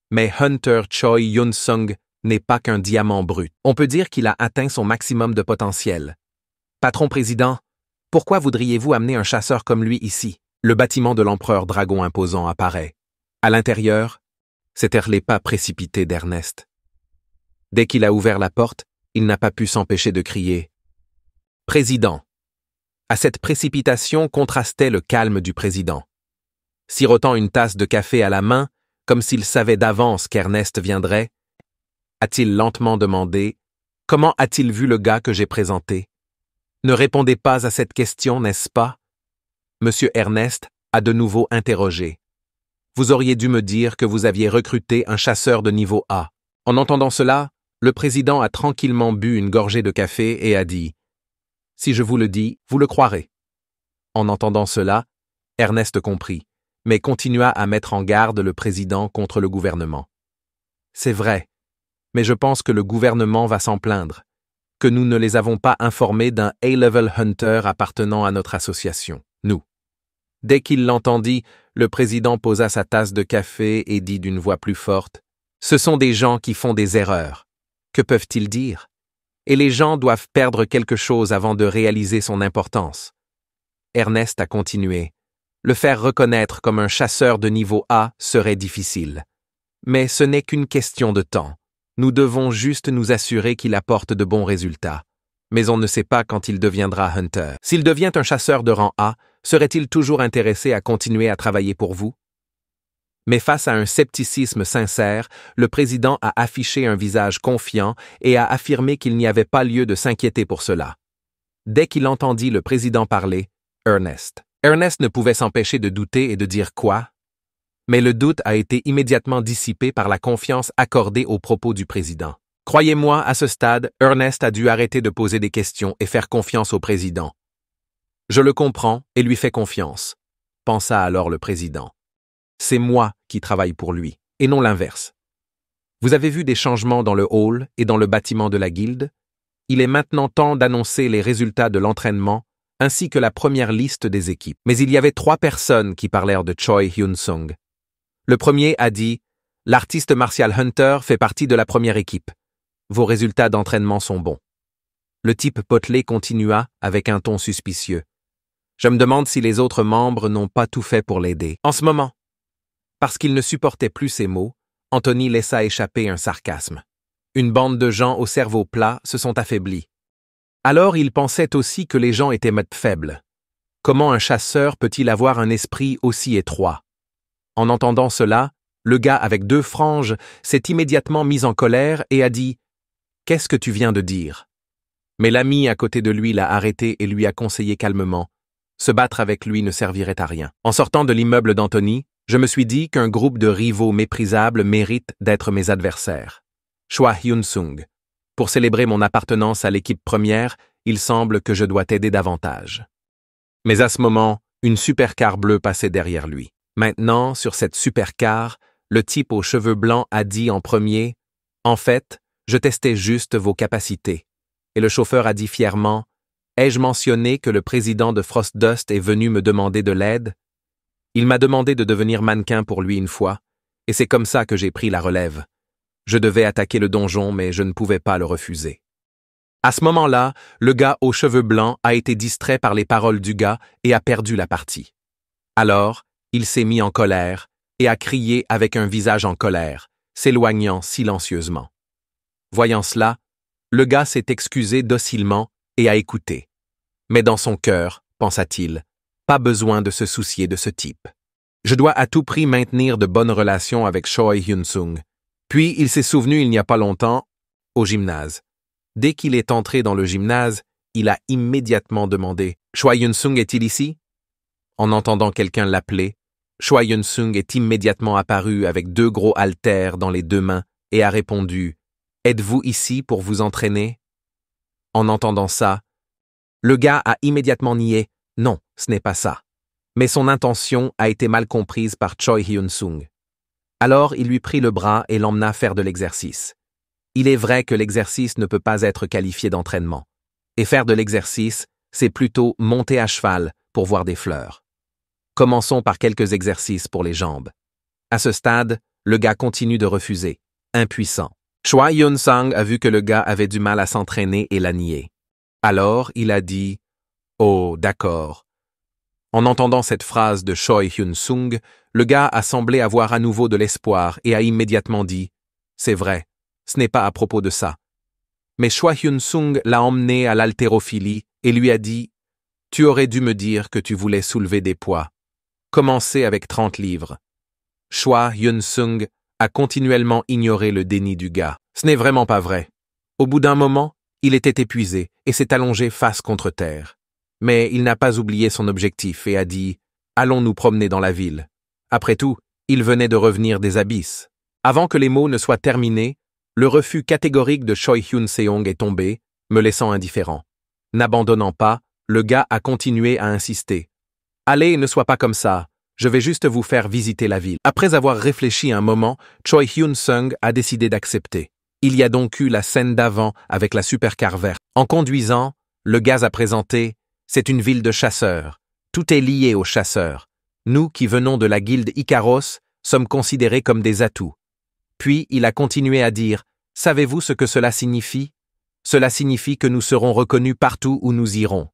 Mais Hunter Choi Hyun-sung n'est pas qu'un diamant brut. On peut dire qu'il a atteint son maximum de potentiel. Patron président, pourquoi voudriez-vous amener un chasseur comme lui ici? Le bâtiment de l'empereur dragon imposant apparaît. À l'intérieur, c'étaient les pas précipités d'Ernest. Dès qu'il a ouvert la porte, il n'a pas pu s'empêcher de crier « Président !» À cette précipitation contrastait le calme du président. Sirotant une tasse de café à la main, comme s'il savait d'avance qu'Ernest viendrait, a-t-il lentement demandé « Comment a-t-il vu le gars que j'ai présenté ?» Ne répondez pas à cette question, n'est-ce pas? Monsieur Ernest a de nouveau interrogé. Vous auriez dû me dire que vous aviez recruté un chasseur de niveau A. En entendant cela, le président a tranquillement bu une gorgée de café et a dit « Si je vous le dis, vous le croirez. » En entendant cela, Ernest comprit. mais continua à mettre en garde le président contre le gouvernement. C'est vrai, mais je pense que le gouvernement va s'en plaindre, que nous ne les avons pas informés d'un A-Level Hunter appartenant à notre association, nous. Dès qu'il l'entendit, le président posa sa tasse de café et dit d'une voix plus forte, « Ce sont des gens qui font des erreurs. Que peuvent-ils dire? Et les gens doivent perdre quelque chose avant de réaliser son importance. » Ernest a continué. Le faire reconnaître comme un chasseur de niveau A serait difficile. Mais ce n'est qu'une question de temps. Nous devons juste nous assurer qu'il apporte de bons résultats. Mais on ne sait pas quand il deviendra Hunter. S'il devient un chasseur de rang A, serait-il toujours intéressé à continuer à travailler pour vous? Mais face à un scepticisme sincère, le président a affiché un visage confiant et a affirmé qu'il n'y avait pas lieu de s'inquiéter pour cela. Dès qu'il entendit le président parler, Ernest ne pouvait s'empêcher de douter et de dire quoi? Mais le doute a été immédiatement dissipé par la confiance accordée aux propos du président. Croyez-moi, à ce stade, Ernest a dû arrêter de poser des questions et faire confiance au président. Je le comprends et lui fais confiance, pensa alors le président. C'est moi qui travaille pour lui, et non l'inverse. Vous avez vu des changements dans le hall et dans le bâtiment de la guilde? Il est maintenant temps d'annoncer les résultats de l'entraînement ainsi que la première liste des équipes. Mais il y avait 3 personnes qui parlèrent de Choi Hyun-sung. Le premier a dit « L'artiste martial Hunter fait partie de la première équipe. Vos résultats d'entraînement sont bons. » Le type potelé continua avec un ton suspicieux. « Je me demande si les autres membres n'ont pas tout fait pour l'aider. En ce moment. » Parce qu'il ne supportait plus ces mots, Anthony laissa échapper un sarcasme. Une bande de gens au cerveau plat se sont affaiblis. Alors il pensait aussi que les gens étaient faibles. Comment un chasseur peut-il avoir un esprit aussi étroit? En entendant cela, le gars avec 2 franges s'est immédiatement mis en colère et a dit « Qu'est-ce que tu viens de dire ?» Mais l'ami à côté de lui l'a arrêté et lui a conseillé calmement. Se battre avec lui ne servirait à rien. En sortant de l'immeuble d'Anthony, je me suis dit qu'un groupe de rivaux méprisables mérite d'être mes adversaires. Choi Hyun-sung. Pour célébrer mon appartenance à l'équipe première, il semble que je dois t'aider davantage. Mais à ce moment, une supercar bleue passait derrière lui. Maintenant, sur cette supercar, le type aux cheveux blancs a dit en premier « En fait, je testais juste vos capacités. » Et le chauffeur a dit fièrement « Ai-je mentionné que le président de Frostdust est venu me demander de l'aide? Il m'a demandé de devenir mannequin pour lui une fois, et c'est comme ça que j'ai pris la relève. Je devais attaquer le donjon, mais je ne pouvais pas le refuser. » À ce moment-là, le gars aux cheveux blancs a été distrait par les paroles du gars et a perdu la partie. Alors, il s'est mis en colère et a crié avec un visage en colère, s'éloignant silencieusement. Voyant cela, le gars s'est excusé docilement et a écouté. Mais dans son cœur, pensa-t-il, pas besoin de se soucier de ce type. Je dois à tout prix maintenir de bonnes relations avec Choi Hyun-sung. Puis il s'est souvenu il n'y a pas longtemps, au gymnase. Dès qu'il est entré dans le gymnase, il a immédiatement demandé « Choi Hyun-sung est-il ici ?» En entendant quelqu'un l'appeler, Choi Hyun-sung est immédiatement apparu avec 2 gros haltères dans les 2 mains et a répondu « Êtes-vous ici pour vous entraîner ?» En entendant ça, le gars a immédiatement nié « Non, ce n'est pas ça ». Mais son intention a été mal comprise par Choi Hyun-sung. Alors il lui prit le bras et l'emmena faire de l'exercice. Il est vrai que l'exercice ne peut pas être qualifié d'entraînement. Et faire de l'exercice, c'est plutôt monter à cheval pour voir des fleurs. Commençons par quelques exercices pour les jambes. À ce stade, le gars continue de refuser, impuissant. Choi Hyun-sung a vu que le gars avait du mal à s'entraîner et l'a nié. Alors, il a dit « Oh, d'accord. » En entendant cette phrase de Choi Hyun-sung, le gars a semblé avoir à nouveau de l'espoir et a immédiatement dit « C'est vrai. Ce n'est pas à propos de ça. » Mais Choi Hyun-sung l'a emmené à l'haltérophilie et lui a dit « Tu aurais dû me dire que tu voulais soulever des poids. Commencez avec 30 livres. » Choi Hyun-sung a continuellement ignoré le déni du gars. Ce n'est vraiment pas vrai. Au bout d'un moment, il était épuisé et s'est allongé face contre terre. Mais il n'a pas oublié son objectif et a dit « Allons nous promener dans la ville. » Après tout, il venait de revenir des abysses. Avant que les mots ne soient terminés, le refus catégorique de Choi Hyun-seong est tombé, me laissant indifférent. N'abandonnant pas, le gars a continué à insister. « Allez, ne sois pas comme ça. Je vais juste vous faire visiter la ville. Après avoir réfléchi un moment, Choi Hyun-sung a décidé d'accepter. Il y a donc eu la scène d'avant avec la supercar verte. En conduisant, le gaz a présenté « C'est une ville de chasseurs. Tout est lié aux chasseurs. Nous qui venons de la guilde Icaros sommes considérés comme des atouts. » Puis il a continué à dire « Savez-vous ce que cela signifie? Cela signifie que nous serons reconnus partout où nous irons. »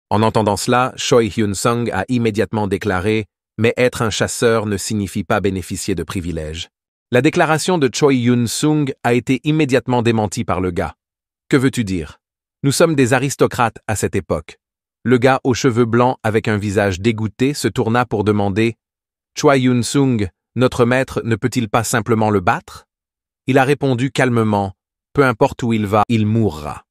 En entendant cela, Choi Hyun-sung a immédiatement déclaré « Mais être un chasseur ne signifie pas bénéficier de privilèges. » La déclaration de Choi Hyun-sung a été immédiatement démentie par le gars. Que veux-tu dire? Nous sommes des aristocrates à cette époque. Le gars aux cheveux blancs avec un visage dégoûté se tourna pour demander « Choi Hyun-sung, notre maître ne peut-il pas simplement le battre ?» Il a répondu calmement « Peu importe où il va, il mourra. »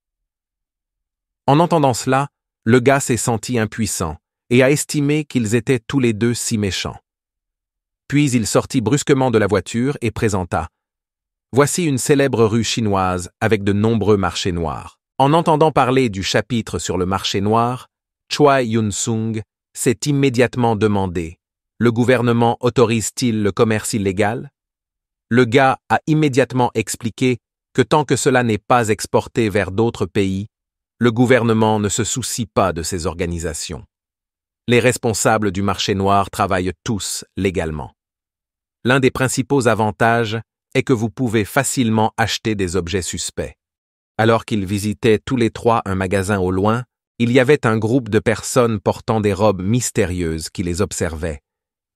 En entendant cela, le gars s'est senti impuissant et a estimé qu'ils étaient tous les deux si méchants. Puis il sortit brusquement de la voiture et présenta « Voici une célèbre rue chinoise avec de nombreux marchés noirs. » En entendant parler du chapitre sur le marché noir, Choi Hyun-sung s'est immédiatement demandé « Le gouvernement autorise-t-il le commerce illégal ?» Le gars a immédiatement expliqué que tant que cela n'est pas exporté vers d'autres pays, le gouvernement ne se soucie pas de ces organisations. Les responsables du marché noir travaillent tous légalement. L'un des principaux avantages est que vous pouvez facilement acheter des objets suspects. Alors qu'ils visitaient tous les trois un magasin au loin, il y avait un groupe de personnes portant des robes mystérieuses qui les observaient.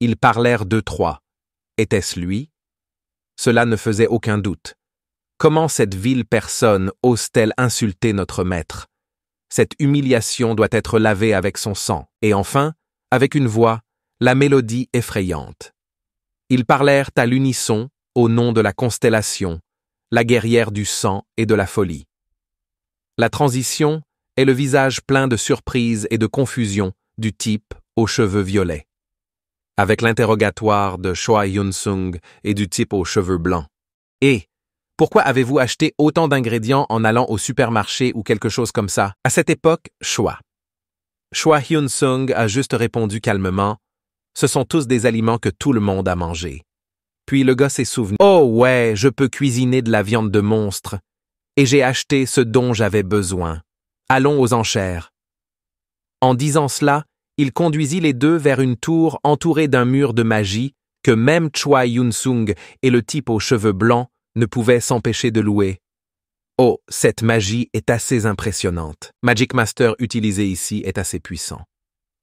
Ils parlèrent d'eux trois. Était-ce lui? Cela ne faisait aucun doute. Comment cette vile personne ose-t-elle insulter notre maître? Cette humiliation doit être lavée avec son sang. Et enfin, avec une voix, la mélodie effrayante. Ils parlèrent à l'unisson au nom de la constellation, la guerrière du sang et de la folie. La transition est le visage plein de surprise et de confusion du type aux cheveux violets. Avec l'interrogatoire de Choi Hyun-sung et du type aux cheveux blancs. Et pourquoi avez-vous acheté autant d'ingrédients en allant au supermarché ou quelque chose comme ça? À cette époque, Choi Hyun-sung a juste répondu calmement « Ce sont tous des aliments que tout le monde a mangés. » Puis le gars s'est souvenu « Oh ouais, je peux cuisiner de la viande de monstre. Et j'ai acheté ce dont j'avais besoin. Allons aux enchères. » En disant cela, il conduisit les deux vers une tour entourée d'un mur de magie que même Choi Hyun-sung et le type aux cheveux blancs ne pouvaient s'empêcher de louer. Oh, cette magie est assez impressionnante. Magic Master utilisé ici est assez puissant.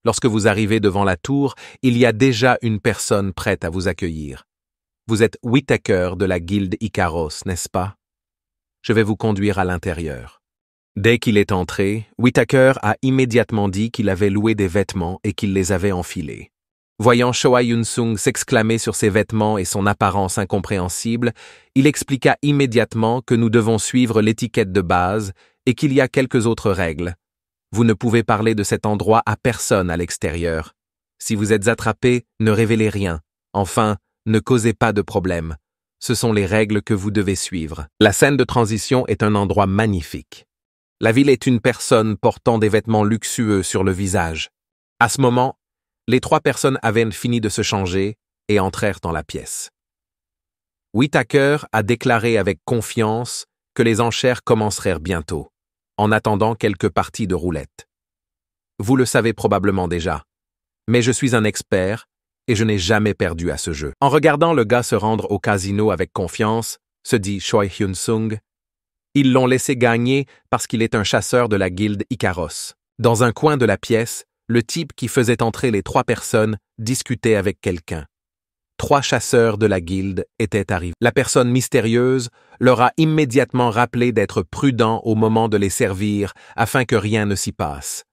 Lorsque vous arrivez devant la tour, il y a déjà une personne prête à vous accueillir. Vous êtes Whittaker de la guilde Icaros, n'est-ce pas? Je vais vous conduire à l'intérieur. Dès qu'il est entré, Whittaker a immédiatement dit qu'il avait loué des vêtements et qu'il les avait enfilés. Voyant Choi Hyun-sung s'exclamer sur ses vêtements et son apparence incompréhensible, il expliqua immédiatement que nous devons suivre l'étiquette de base et qu'il y a quelques autres règles. Vous ne pouvez parler de cet endroit à personne à l'extérieur. Si vous êtes attrapé, ne révélez rien. Enfin, ne causez pas de problème. Ce sont les règles que vous devez suivre. La scène de transition est un endroit magnifique. La ville est une personne portant des vêtements luxueux sur le visage. À ce moment, les trois personnes avaient fini de se changer et entrèrent dans la pièce. Whittaker a déclaré avec confiance que les enchères commenceraient bientôt, en attendant quelques parties de roulette. Vous le savez probablement déjà, mais je suis un expert et je n'ai jamais perdu à ce jeu. En regardant le gars se rendre au casino avec confiance, se dit Choi Hyun-sung, ils l'ont laissé gagner parce qu'il est un chasseur de la guilde Icaros. Dans un coin de la pièce, le type qui faisait entrer les trois personnes discutait avec quelqu'un. 3 chasseurs de la guilde étaient arrivés. La personne mystérieuse leur a immédiatement rappelé d'être prudent au moment de les servir afin que rien ne s'y passe.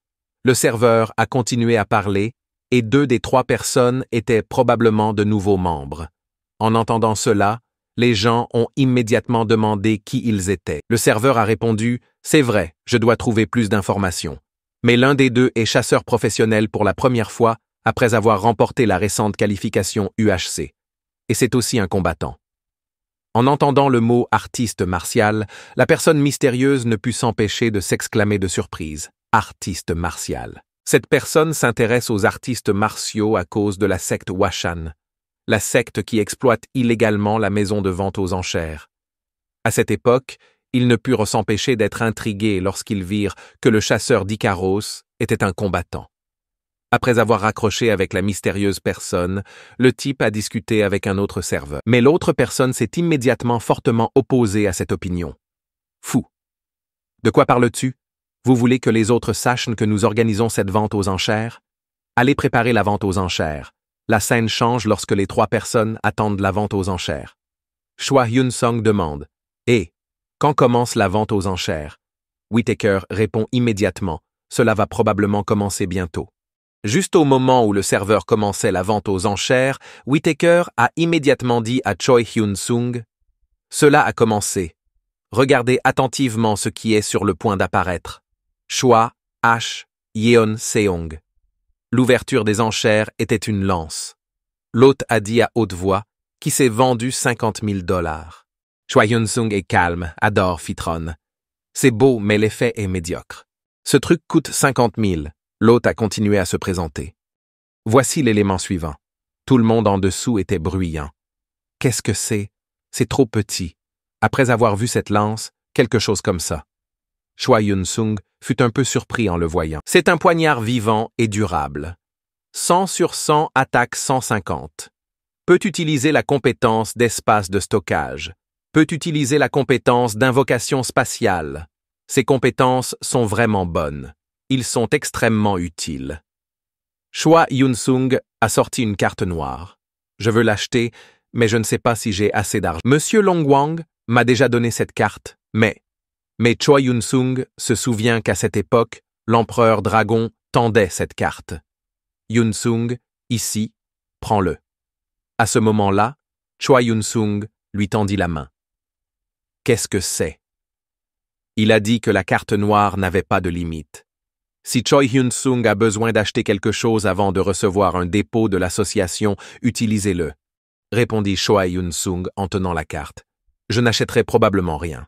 Le serveur a continué à parler et 2 des 3 personnes étaient probablement de nouveaux membres. En entendant cela, les gens ont immédiatement demandé qui ils étaient. Le serveur a répondu « C'est vrai, je dois trouver plus d'informations. » Mais l'un des 2 est chasseur professionnel pour la première fois après avoir remporté la récente qualification UHC. Et c'est aussi un combattant. En entendant le mot « artiste martial », la personne mystérieuse ne put s'empêcher de s'exclamer de surprise. « Artiste martial ». Cette personne s'intéresse aux artistes martiaux à cause de la secte Washan, la secte qui exploite illégalement la maison de vente aux enchères. À cette époque, ils ne purent s'empêcher d'être intrigués lorsqu'ils virent que le chasseur d'Icaros était un combattant. Après avoir raccroché avec la mystérieuse personne, le type a discuté avec un autre serveur. Mais l'autre personne s'est immédiatement fortement opposée à cette opinion. Fou. De quoi parles-tu? Vous voulez que les autres sachent que nous organisons cette vente aux enchères? Allez préparer la vente aux enchères. La scène change lorsque les 3 personnes attendent la vente aux enchères. Choi Hyun-sung demande « Et, quand commence la vente aux enchères ?» Whittaker répond immédiatement « Cela va probablement commencer bientôt. » Juste au moment où le serveur commençait la vente aux enchères, Whittaker a immédiatement dit à Choi Hyun-sung « Cela a commencé. Regardez attentivement ce qui est sur le point d'apparaître. Choi H. Yeon-seong. » L'ouverture des enchères était une lance. L'hôte a dit à haute voix qui s'est vendu $50,000. Choi Hyun-sung est calme, adore Fitron. C'est beau, mais l'effet est médiocre. Ce truc coûte 50 000. L'hôte a continué à se présenter. Voici l'élément suivant. Tout le monde en dessous était bruyant. Qu'est-ce que c'est? C'est trop petit. Après avoir vu cette lance, quelque chose comme ça. Choi Hyun-sung fut un peu surpris en le voyant. C'est un poignard vivant et durable. 100 sur 100 attaque 150. Peut utiliser la compétence d'espace de stockage. Peut utiliser la compétence d'invocation spatiale. Ces compétences sont vraiment bonnes. Ils sont extrêmement utiles. Choi Hyun-sung a sorti une carte noire. Je veux l'acheter, mais je ne sais pas si j'ai assez d'argent. Monsieur Longwang m'a déjà donné cette carte, mais Choi Hyun-sung se souvient qu'à cette époque, l'empereur dragon tendait cette carte. Hyun-sung, ici, prends-le. À ce moment-là, Choi Hyun-sung lui tendit la main. Qu'est-ce que c'est? Il a dit que la carte noire n'avait pas de limite. Si Choi Hyun-sung a besoin d'acheter quelque chose avant de recevoir un dépôt de l'association, utilisez-le, répondit Choi Hyun-sung en tenant la carte. Je n'achèterai probablement rien.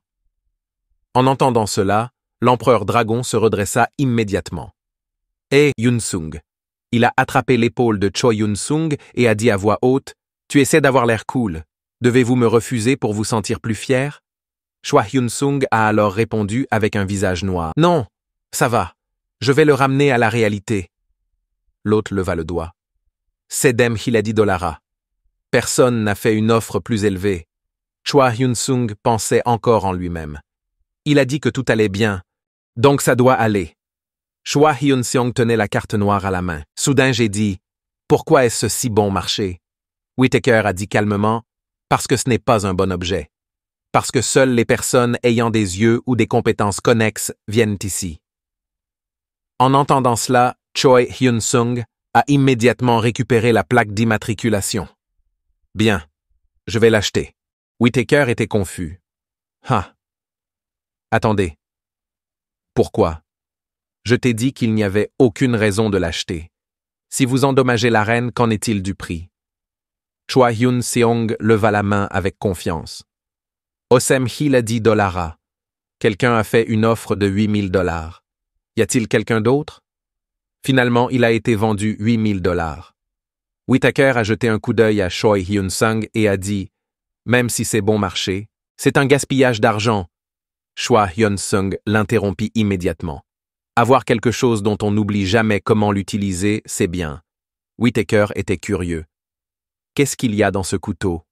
En entendant cela, l'empereur dragon se redressa immédiatement. Hé, Hyun-sung. Il a attrapé l'épaule de Choi Hyun-sung et a dit à voix haute « Tu essaies d'avoir l'air cool. Devez-vous me refuser pour vous sentir plus fier ?» Choi Hyun-sung a alors répondu avec un visage noir. « Non, ça va. Je vais le ramener à la réalité. » L'hôte leva le doigt. « Cedem Hiladi Dollara. Personne n'a fait une offre plus élevée. » Choi Hyun-sung pensait encore en lui-même. Il a dit que tout allait bien, donc ça doit aller. Choi Hyun-sung tenait la carte noire à la main. Soudain j'ai dit « Pourquoi est-ce si bon marché ?» Whittaker a dit calmement « Parce que ce n'est pas un bon objet. Parce que seules les personnes ayant des yeux ou des compétences connexes viennent ici. » En entendant cela, Choi Hyun-sung a immédiatement récupéré la plaque d'immatriculation. « Bien, je vais l'acheter. » Whittaker était confus. « Ah. Attendez. Pourquoi? Je t'ai dit qu'il n'y avait aucune raison de l'acheter. Si vous endommagez la reine, qu'en est-il du prix? » Choi Hyun-seong leva la main avec confiance. Osem Hiladi Dollara. Quelqu'un a fait une offre de $8,000. Y a-t-il quelqu'un d'autre? Finalement, il a été vendu $8,000. Whittaker a jeté un coup d'œil à Choi Hyun-sung et a dit « Même si c'est bon marché, c'est un gaspillage d'argent. » Choi Hyun-sung l'interrompit immédiatement. Avoir quelque chose dont on n'oublie jamais comment l'utiliser, c'est bien. Whittaker était curieux. Qu'est-ce qu'il y a dans ce couteau?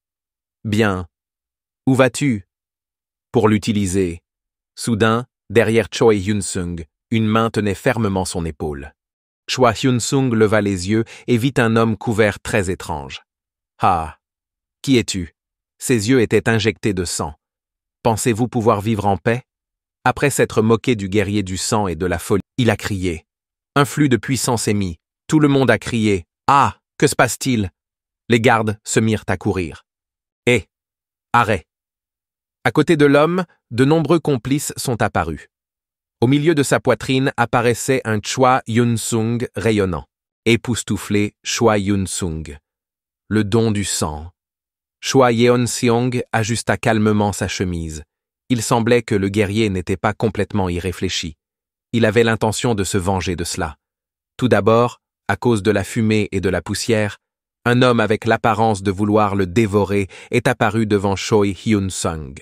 Bien. Où vas-tu? Pour l'utiliser. Soudain, derrière Choi Hyun-sung, une main tenait fermement son épaule. Choi Hyun-sung leva les yeux et vit un homme couvert très étrange. Ah! Qui es-tu? Ses yeux étaient injectés de sang. Pensez-vous pouvoir vivre en paix? Après s'être moqué du guerrier du sang et de la folie, il a crié. Un flux de puissance émis. Tout le monde a crié. Ah! Que se passe-t-il? Les gardes se mirent à courir. Hé! Arrête! À côté de l'homme, de nombreux complices sont apparus. Au milieu de sa poitrine apparaissait un Choi Hyun-sung rayonnant. Époustouflé Choi Hyun-sung. Le don du sang. Choi Yeon-seong ajusta calmement sa chemise. Il semblait que le guerrier n'était pas complètement irréfléchi. Il avait l'intention de se venger de cela. Tout d'abord, à cause de la fumée et de la poussière, un homme avec l'apparence de vouloir le dévorer est apparu devant Choi Hyun-sung.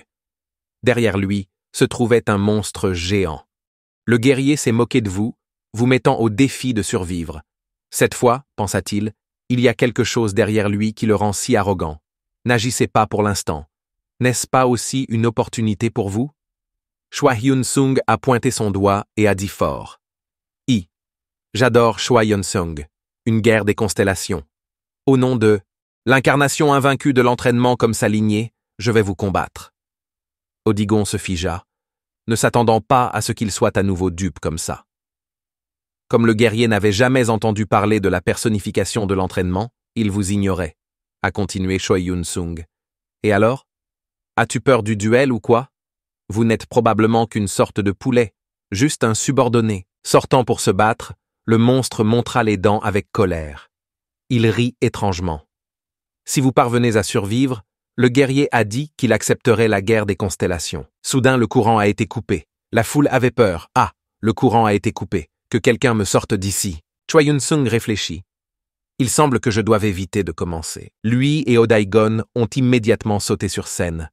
Derrière lui se trouvait un monstre géant. Le guerrier s'est moqué de vous, vous mettant au défi de survivre. Cette fois, pensa-t-il, il y a quelque chose derrière lui qui le rend si arrogant. N'agissez pas pour l'instant. N'est-ce pas aussi une opportunité pour vous? Choi Hyun-sung a pointé son doigt et a dit fort. J'adore Choi Hyun-sung, une guerre des constellations. Au nom de l'incarnation invaincue de l'entraînement comme sa lignée, je vais vous combattre. Odigon se figea, ne s'attendant pas à ce qu'il soit à nouveau dupe comme ça. Comme le guerrier n'avait jamais entendu parler de la personnification de l'entraînement, il vous ignorait, a continué Choi Hyun-sung. Et alors? As-tu peur du duel ou quoi? Vous n'êtes probablement qu'une sorte de poulet, juste un subordonné. Sortant pour se battre, le monstre montra les dents avec colère. Il rit étrangement. Si vous parvenez à survivre, le guerrier a dit qu'il accepterait la guerre des constellations. Soudain, le courant a été coupé. La foule avait peur. Ah, le courant a été coupé. Que quelqu'un me sorte d'ici. Choi Hyun-sung réfléchit. Il semble que je doive éviter de commencer. Lui et Odigon ont immédiatement sauté sur scène.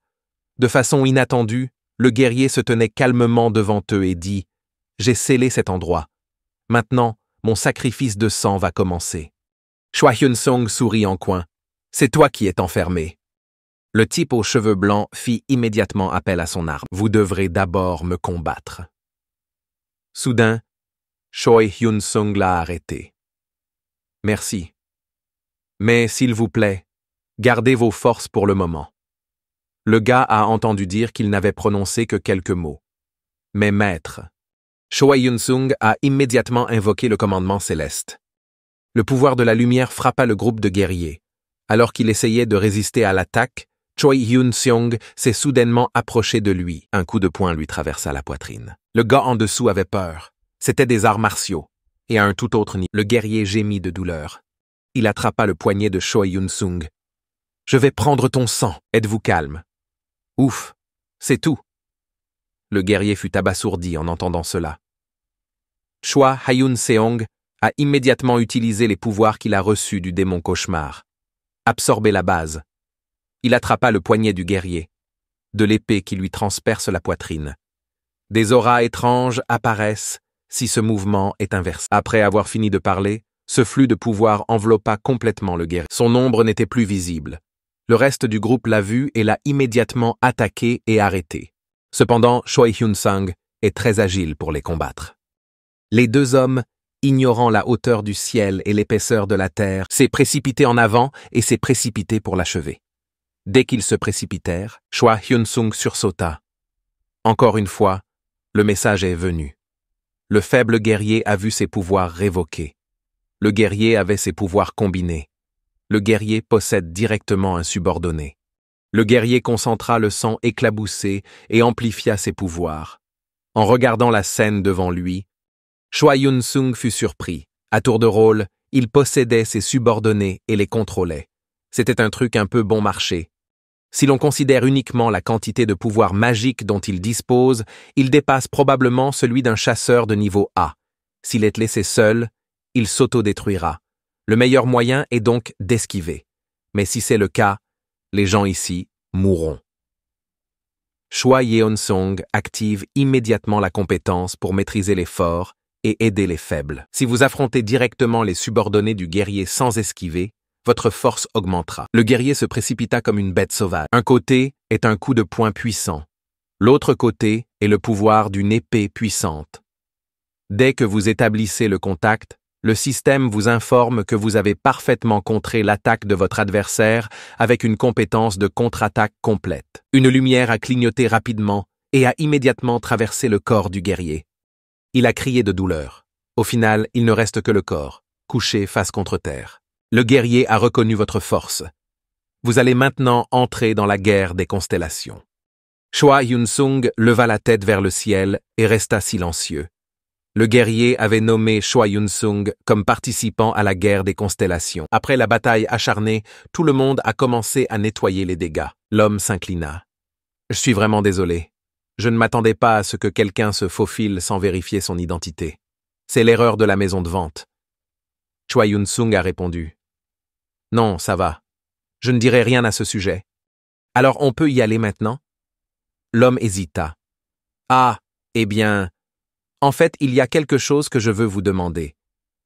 De façon inattendue, le guerrier se tenait calmement devant eux et dit « J'ai scellé cet endroit. Maintenant, mon sacrifice de sang va commencer. » Choi Hyun-sung sourit en coin. « C'est toi qui es enfermé. » Le type aux cheveux blancs fit immédiatement appel à son arme. « Vous devrez d'abord me combattre. » Soudain, Choi Hyun-sung l'a arrêté. « Merci. Mais s'il vous plaît, gardez vos forces pour le moment. » Le gars a entendu dire qu'il n'avait prononcé que quelques mots. « Mais maître. » Choi Hyun-sung a immédiatement invoqué le commandement céleste. Le pouvoir de la lumière frappa le groupe de guerriers. Alors qu'il essayait de résister à l'attaque, Choi Hyun-sung s'est soudainement approché de lui. Un coup de poing lui traversa la poitrine. Le gars en dessous avait peur. C'était des arts martiaux. Et à un tout autre niveau, le guerrier gémit de douleur. Il attrapa le poignet de Choi Hyun-sung. « Je vais prendre ton sang. Êtes-vous calme? » « Ouf, c'est tout. » Le guerrier fut abasourdi en entendant cela. Choi Hyun-seong a immédiatement utilisé les pouvoirs qu'il a reçus du démon cauchemar. Absorber la base. Il attrapa le poignet du guerrier, de l'épée qui lui transperce la poitrine. Des auras étranges apparaissent si ce mouvement est inversé. Après avoir fini de parler, ce flux de pouvoir enveloppa complètement le guerrier. Son ombre n'était plus visible. Le reste du groupe l'a vu et l'a immédiatement attaqué et arrêté. Cependant, Choi Hyun-sung est très agile pour les combattre. Les deux hommes, ignorant la hauteur du ciel et l'épaisseur de la terre, s'est précipité en avant et s'est précipité pour l'achever. Dès qu'ils se précipitèrent, Choi Hyun-sung sursauta. Encore une fois, le message est venu. Le faible guerrier a vu ses pouvoirs révoqués. Le guerrier avait ses pouvoirs combinés. Le guerrier possède directement un subordonné. Le guerrier concentra le sang éclaboussé et amplifia ses pouvoirs. En regardant la scène devant lui, Choi Hyun-sung fut surpris. À tour de rôle, il possédait ses subordonnés et les contrôlait. C'était un truc un peu bon marché. Si l'on considère uniquement la quantité de pouvoir magique dont il dispose, il dépasse probablement celui d'un chasseur de niveau A. S'il est laissé seul, il s'autodétruira. Le meilleur moyen est donc d'esquiver. Mais si c'est le cas, les gens ici mourront. Choi Hyun-sung active immédiatement la compétence pour maîtriser les forts et aider les faibles. Si vous affrontez directement les subordonnés du guerrier sans esquiver, votre force augmentera. Le guerrier se précipita comme une bête sauvage. Un côté est un coup de poing puissant. L'autre côté est le pouvoir d'une épée puissante. Dès que vous établissez le contact, le système vous informe que vous avez parfaitement contré l'attaque de votre adversaire avec une compétence de contre-attaque complète. Une lumière a clignoté rapidement et a immédiatement traversé le corps du guerrier. Il a crié de douleur. Au final, il ne reste que le corps, couché face contre terre. Le guerrier a reconnu votre force. Vous allez maintenant entrer dans la guerre des constellations. Choi Hyun-sung leva la tête vers le ciel et resta silencieux. Le guerrier avait nommé Choi Hyun-sung comme participant à la guerre des constellations. Après la bataille acharnée, tout le monde a commencé à nettoyer les dégâts. L'homme s'inclina. « Je suis vraiment désolé. Je ne m'attendais pas à ce que quelqu'un se faufile sans vérifier son identité. C'est l'erreur de la maison de vente. Choi Yun-sung a répondu. Non, ça va. Je ne dirai rien à ce sujet. Alors on peut y aller maintenant? L'homme hésita. Ah, eh bien, en fait, il y a quelque chose que je veux vous demander.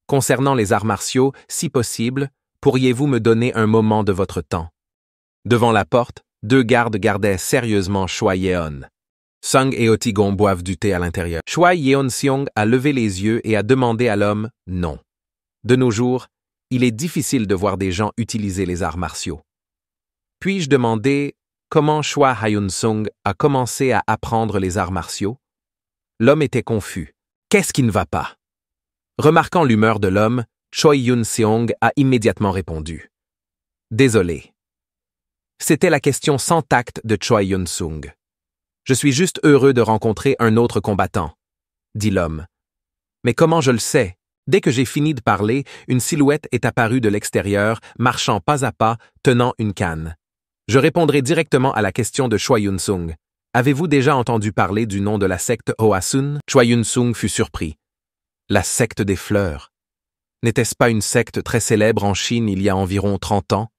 Concernant les arts martiaux, si possible, pourriez-vous me donner un moment de votre temps? Devant la porte, 2 gardes gardaient sérieusement Choi Yeon. Sung et Otigon boivent du thé à l'intérieur. Choi Yeon-seong a levé les yeux et a demandé à l'homme « Non ». De nos jours, il est difficile de voir des gens utiliser les arts martiaux. Puis-je demander comment Choi Hyun-sung a commencé à apprendre les arts martiaux? L'homme était confus. Qu'est-ce qui ne va pas? Remarquant l'humeur de l'homme, Choi Yun-seong a immédiatement répondu. Désolé. C'était la question sans tact de Choi Yun-sung. Je suis juste heureux de rencontrer un autre combattant, dit l'homme. Mais comment je le sais? Dès que j'ai fini de parler, une silhouette est apparue de l'extérieur, marchant pas à pas, tenant une canne. Je répondrai directement à la question de Choi Yun-sung. Avez-vous déjà entendu parler du nom de la secte Hoasun? Choi Yun-sung fut surpris. La secte des fleurs. N'était-ce pas une secte très célèbre en Chine il y a environ 30 ans?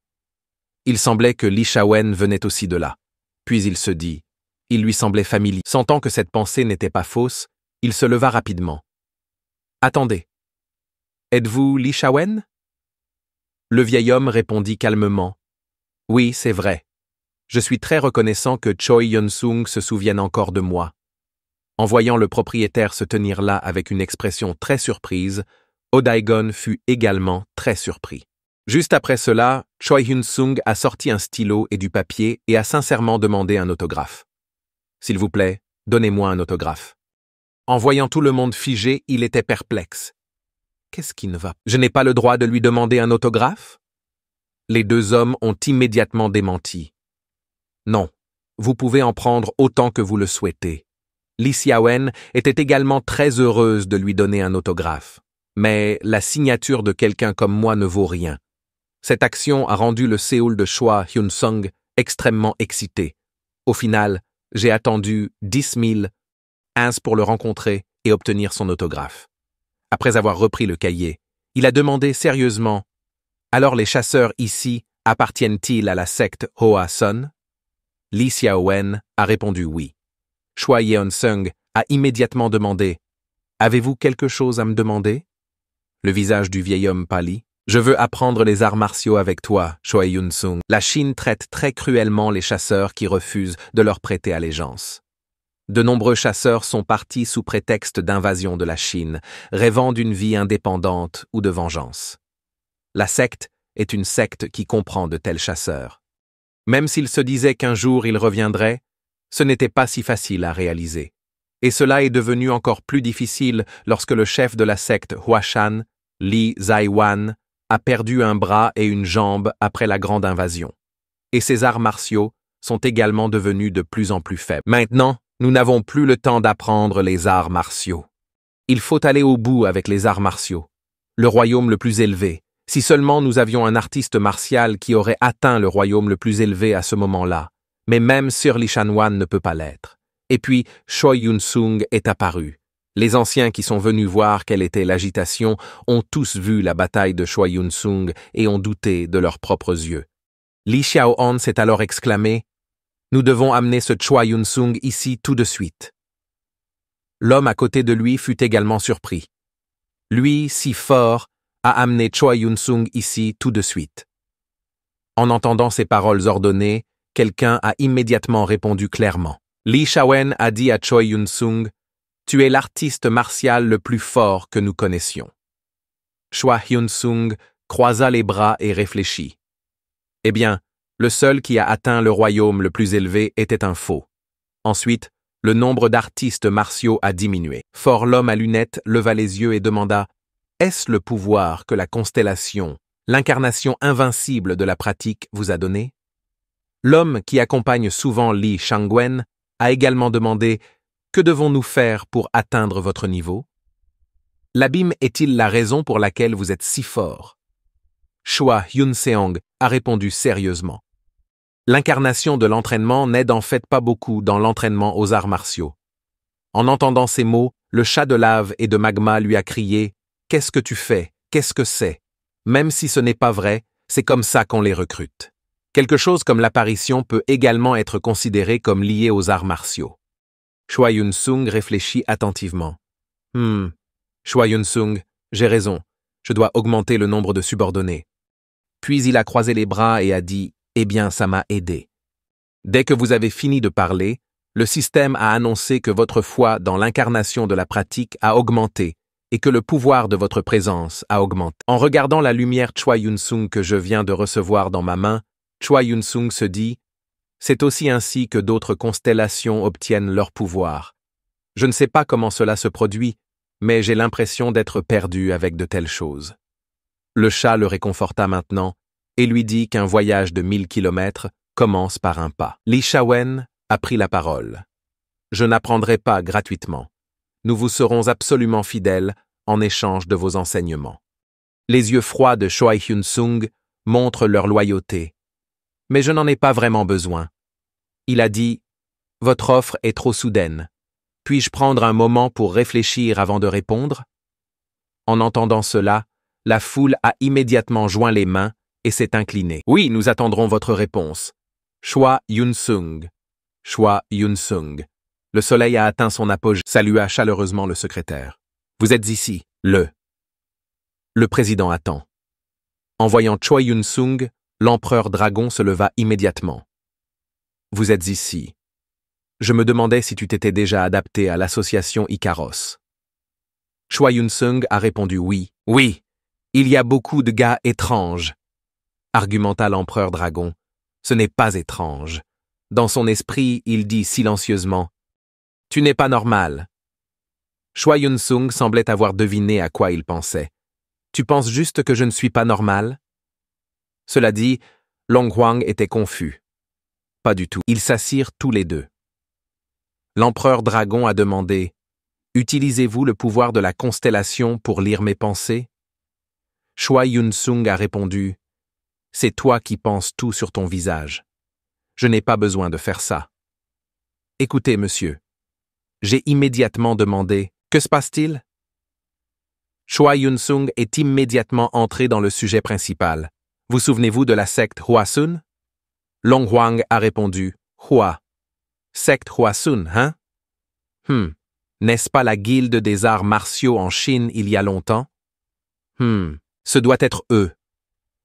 Il semblait que Li Shaowen venait aussi de là. Puis il se dit. Il lui semblait familier. Sentant que cette pensée n'était pas fausse, il se leva rapidement. Attendez. Êtes-vous Li Shaowen? Le vieil homme répondit calmement. Oui, c'est vrai. Je suis très reconnaissant que Choi Yun-sung se souvienne encore de moi. En voyant le propriétaire se tenir là avec une expression très surprise, Odaegon fut également très surpris. Juste après cela, Choi Yun-sung a sorti un stylo et du papier et a sincèrement demandé un autographe. S'il vous plaît, donnez-moi un autographe. En voyant tout le monde figé, il était perplexe. Qu'est-ce qui ne va pas? Je n'ai pas le droit de lui demander un autographe? Les 2 hommes ont immédiatement démenti. Non, vous pouvez en prendre autant que vous le souhaitez. Li Xiaowen était également très heureuse de lui donner un autographe. Mais la signature de quelqu'un comme moi ne vaut rien. Cette action a rendu le Séoul de Choi Hyun-sung extrêmement excité. Au final, j'ai attendu 10 000 pour le rencontrer et obtenir son autographe. Après avoir repris le cahier, il a demandé sérieusement « Alors les chasseurs ici appartiennent-ils à la secte Hoasun ?» Li Xiaowen a répondu oui. Choi Yeon-sung a immédiatement demandé « Avez-vous quelque chose à me demander ?» Le visage du vieil homme pâlit. « Je veux apprendre les arts martiaux avec toi, Choi Yun-sung. La Chine traite très cruellement les chasseurs qui refusent de leur prêter allégeance. De nombreux chasseurs sont partis sous prétexte d'invasion de la Chine, rêvant d'une vie indépendante ou de vengeance. La secte est une secte qui comprend de tels chasseurs. Même s'ils se disaient qu'un jour ils reviendraient, ce n'était pas si facile à réaliser. Et cela est devenu encore plus difficile lorsque le chef de la secte Huashan, Li Zaiwan, a perdu un bras et une jambe après la grande invasion. Et ses arts martiaux sont également devenus de plus en plus faibles. Maintenant, nous n'avons plus le temps d'apprendre les arts martiaux. Il faut aller au bout avec les arts martiaux. Le royaume le plus élevé. Si seulement nous avions un artiste martial qui aurait atteint le royaume le plus élevé à ce moment-là. Mais même Sir Li Shanwan ne peut pas l'être. Et puis, Choi Yun-sung est apparu. Les anciens qui sont venus voir quelle était l'agitation ont tous vu la bataille de Choi Yun-sung et ont douté de leurs propres yeux. Li Xiaohon s'est alors exclamé « Nous devons amener ce Choi Yun-sung ici tout de suite. » L'homme à côté de lui fut également surpris. Lui, si fort, a amené Choi Yun-sung ici tout de suite. En entendant ces paroles ordonnées, quelqu'un a immédiatement répondu clairement. Li Shaowen a dit à Choi Yun-sung « Tu es l'artiste martial le plus fort que nous connaissions. » Choi Yun-sung croisa les bras et réfléchit. Eh bien, le seul qui a atteint le royaume le plus élevé était un faux. Ensuite, le nombre d'artistes martiaux a diminué. Fort l'homme à lunettes leva les yeux et demanda « Est-ce le pouvoir que la constellation, l'incarnation invincible de la pratique, vous a donné ?» L'homme qui accompagne souvent Li Shangwen a également demandé « Que devons-nous faire pour atteindre votre niveau ?» L'abîme est-il la raison pour laquelle vous êtes si fort? Choi Yun-seong a répondu sérieusement. L'incarnation de l'entraînement n'aide en fait pas beaucoup dans l'entraînement aux arts martiaux. En entendant ces mots, le chat de lave et de magma lui a crié « Qu'est-ce que tu fais? Qu'est-ce que c'est ?» Même si ce n'est pas vrai, c'est comme ça qu'on les recrute. Quelque chose comme l'apparition peut également être considéré comme lié aux arts martiaux. Choi Yun-sung réfléchit attentivement. Choi Yun-sung, j'ai raison. Je dois augmenter le nombre de subordonnés. Puis il a croisé les bras et a dit « Eh bien, ça m'a aidé ». Dès que vous avez fini de parler, le système a annoncé que votre foi dans l'incarnation de la pratique a augmenté et que le pouvoir de votre présence a augmenté. En regardant la lumière Choi Yun-sung que je viens de recevoir dans ma main, Choi Yun-sung se dit « C'est aussi ainsi que d'autres constellations obtiennent leur pouvoir. Je ne sais pas comment cela se produit, mais j'ai l'impression d'être perdu avec de telles choses. » Le chat le réconforta maintenant et lui dit qu'un voyage de 1000 kilomètres commence par un pas. Li Shawen a pris la parole. « Je n'apprendrai pas gratuitement. Nous vous serons absolument fidèles en échange de vos enseignements. » Les yeux froids de Choi Yun-sung montrent leur loyauté. Mais je n'en ai pas vraiment besoin. Il a dit « Votre offre est trop soudaine. Puis-je prendre un moment pour réfléchir avant de répondre ?» En entendant cela, la foule a immédiatement joint les mains et s'est inclinée. « Oui, nous attendrons votre réponse. Choi Yun-sung. Choi Yun-sung. » Le soleil a atteint son apogée, salua chaleureusement le secrétaire. « Vous êtes ici, le président attend. » En voyant Choi Yun-sung, l'empereur dragon se leva immédiatement. « Vous êtes ici. Je me demandais si tu t'étais déjà adapté à l'association Icaros. » Choi Yun-sung a répondu oui. « Oui, il y a beaucoup de gars étranges. » Argumenta l'empereur dragon. « Ce n'est pas étrange. » Dans son esprit, il dit silencieusement « Tu n'es pas normal. » Choi Yun-sung semblait avoir deviné à quoi il pensait. « Tu penses juste que je ne suis pas normal ?» Cela dit, Long Huang était confus. Pas du tout. Ils s'assirent tous les deux. L'empereur dragon a demandé « Utilisez-vous le pouvoir de la constellation pour lire mes pensées ?» Choi Yun-sung a répondu « C'est toi qui penses tout sur ton visage. Je n'ai pas besoin de faire ça. » Écoutez, monsieur. J'ai immédiatement demandé « Que se passe-t-il » Choi Yun-sung est immédiatement entré dans le sujet principal. Vous souvenez-vous de la secte Hwasun? Long Huang a répondu « Hua. Secte Hwasun, hein? N'est-ce pas la guilde des arts martiaux en Chine il y a longtemps? Ce doit être eux.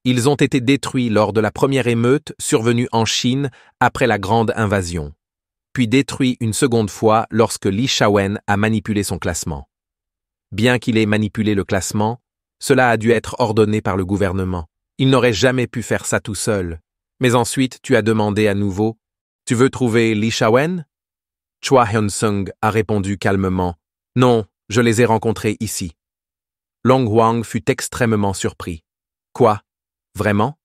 Ils ont été détruits lors de la première émeute survenue en Chine après la grande invasion, puis détruits une seconde fois lorsque Li Shawen a manipulé son classement. Bien qu'il ait manipulé le classement, cela a dû être ordonné par le gouvernement. Il n'aurait jamais pu faire ça tout seul. Mais ensuite, tu as demandé à nouveau « Tu veux trouver Li Shawen ?» Choi Yun-sung a répondu calmement « Non, je les ai rencontrés ici. » Long Huang fut extrêmement surpris. « Quoi? Vraiment ?»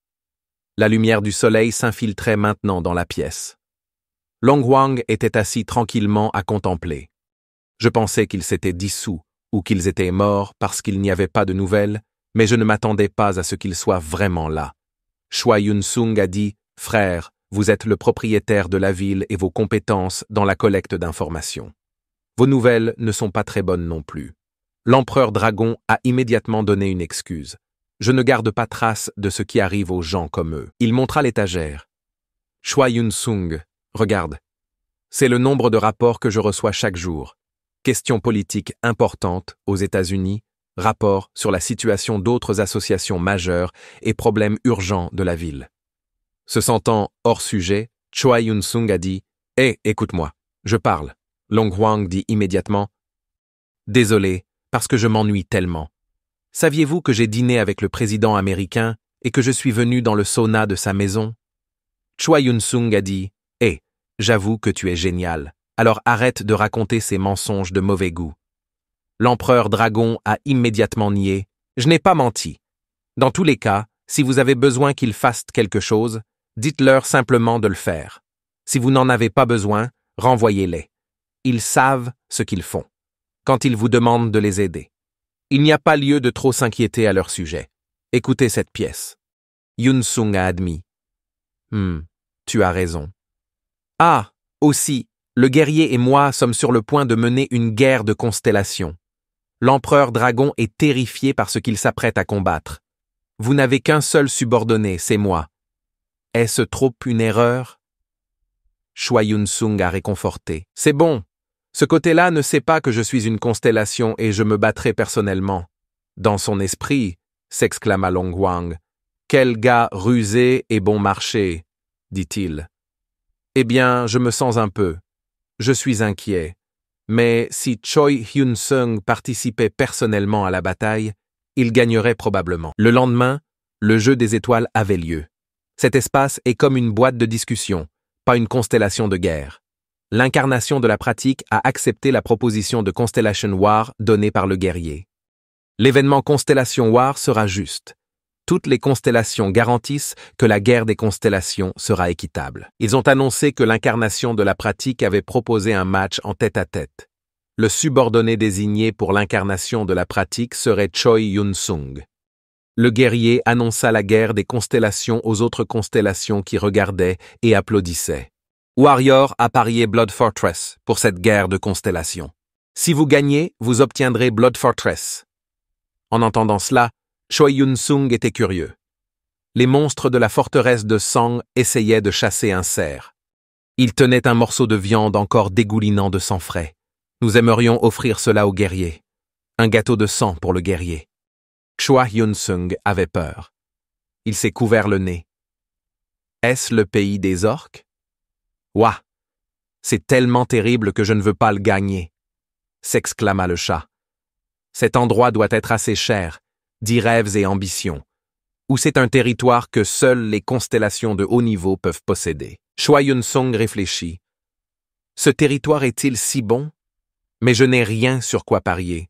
La lumière du soleil s'infiltrait maintenant dans la pièce. Long Huang était assis tranquillement à contempler. Je pensais qu'ils s'étaient dissous ou qu'ils étaient morts parce qu'il n'y avait pas de nouvelles, mais je ne m'attendais pas à ce qu'ils soient vraiment là. Choi Yun-sung a dit « Frère, vous êtes le propriétaire de la ville et vos compétences dans la collecte d'informations. Vos nouvelles ne sont pas très bonnes non plus. » L'empereur dragon a immédiatement donné une excuse. « Je ne garde pas trace de ce qui arrive aux gens comme eux. » Il montra l'étagère. « Choi Yun-sung, regarde. C'est le nombre de rapports que je reçois chaque jour. Questions politiques importantes aux États-Unis, rapports sur la situation d'autres associations majeures et problèmes urgents de la ville. » Se sentant hors sujet, Choi Yun-sung a dit « Hé, écoute-moi, je parle. » Long Huang dit immédiatement « Désolé, parce que je m'ennuie tellement. Saviez-vous que j'ai dîné avec le président américain et que je suis venu dans le sauna de sa maison ?» Choi Yun-sung a dit « Hé, j'avoue que tu es génial. Alors arrête de raconter ces mensonges de mauvais goût. » L'empereur dragon a immédiatement nié « Je n'ai pas menti. Dans tous les cas, si vous avez besoin qu'ils fassent quelque chose, dites-leur simplement de le faire. Si vous n'en avez pas besoin, renvoyez-les. Ils savent ce qu'ils font, quand ils vous demandent de les aider. Il n'y a pas lieu de trop s'inquiéter à leur sujet. Écoutez cette pièce. » Yun-sung a admis. « Tu as raison. Ah, aussi, le guerrier et moi sommes sur le point de mener une guerre de constellation. L'empereur dragon est terrifié par ce qu'il s'apprête à combattre. Vous n'avez qu'un seul subordonné, c'est moi. Est-ce trop une erreur? Choi Yun-sung a réconforté. C'est bon. Ce côté-là ne sait pas que je suis une constellation et je me battrai personnellement. Dans son esprit, s'exclama Long Wang. Quel gars rusé et bon marché, dit-il. Eh bien, je me sens un peu. Je suis inquiet. Mais si Choi Hyun-sung participait personnellement à la bataille, il gagnerait probablement. Le lendemain, le jeu des étoiles avait lieu. Cet espace est comme une boîte de discussion, pas une constellation de guerre. L'incarnation de la pratique a accepté la proposition de Constellation War donnée par le guerrier. L'événement Constellation War sera juste. Toutes les constellations garantissent que la guerre des constellations sera équitable. Ils ont annoncé que l'incarnation de la pratique avait proposé un match en tête-à-tête. Le subordonné désigné pour l'incarnation de la pratique serait Choi Yun-sung. Le guerrier annonça la guerre des constellations aux autres constellations qui regardaient et applaudissaient. Warrior a parié Blood Fortress pour cette guerre de constellations. Si vous gagnez, vous obtiendrez Blood Fortress. En entendant cela, Choi Yun-sung était curieux. Les monstres de la forteresse de Sang essayaient de chasser un cerf. Ils tenaient un morceau de viande encore dégoulinant de sang frais. Nous aimerions offrir cela au guerrier. Un gâteau de sang pour le guerrier. Choi Yun-sung avait peur. Il s'est couvert le nez. Est-ce le pays des orques? Ouah! C'est tellement terrible que je ne veux pas le gagner, s'exclama le chat. Cet endroit doit être assez cher, dit rêves et ambitions, ou c'est un territoire que seules les constellations de haut niveau peuvent posséder. Choi Yun-sung réfléchit. Ce territoire est-il si bon? Mais je n'ai rien sur quoi parier.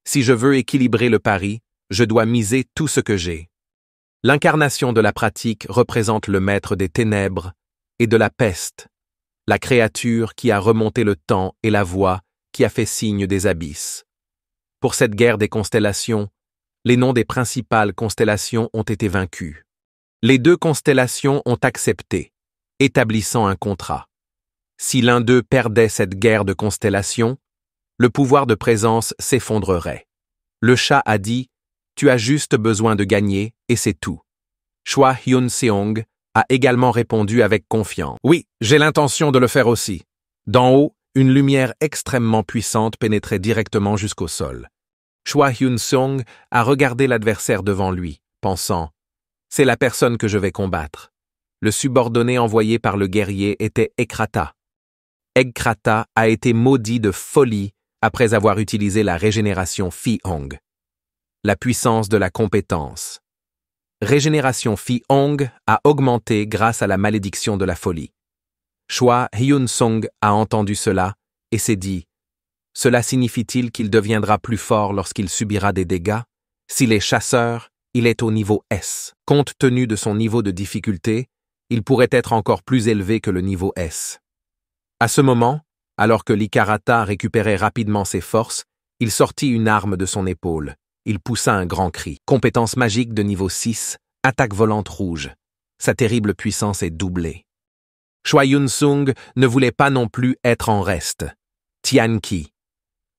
Si je veux équilibrer le pari, je dois miser tout ce que j'ai. L'incarnation de la pratique représente le maître des ténèbres et de la peste, la créature qui a remonté le temps et la voix qui a fait signe des abysses. Pour cette guerre des constellations, les noms des principales constellations ont été vaincus. Les deux constellations ont accepté, établissant un contrat. Si l'un d'eux perdait cette guerre de constellations, le pouvoir de présence s'effondrerait. Le chat a dit « Tu as juste besoin de gagner et c'est tout ». Choi Hyun-seong a également répondu avec confiance. « Oui, j'ai l'intention de le faire aussi. » D'en haut, une lumière extrêmement puissante pénétrait directement jusqu'au sol. Choi Hyun-sung a regardé l'adversaire devant lui, pensant « C'est la personne que je vais combattre. » Le subordonné envoyé par le guerrier était Ekkrata. Ekkrata a été maudit de folie après avoir utilisé la régénération Fi-Hong. La puissance de la compétence. Régénération Fi-Hong a augmenté grâce à la malédiction de la folie. Choi Hyun-sung a entendu cela et s'est dit « Cela signifie-t-il qu'il deviendra plus fort lorsqu'il subira des dégâts? S'il est chasseur, il est au niveau S. Compte tenu de son niveau de difficulté, il pourrait être encore plus élevé que le niveau S. » À ce moment, alors que l'Ikarata récupérait rapidement ses forces, il sortit une arme de son épaule. Il poussa un grand cri. Compétence magique de niveau 6, attaque volante rouge. Sa terrible puissance est doublée. Choi Yun-sung ne voulait pas non plus être en reste. Tian-Ki.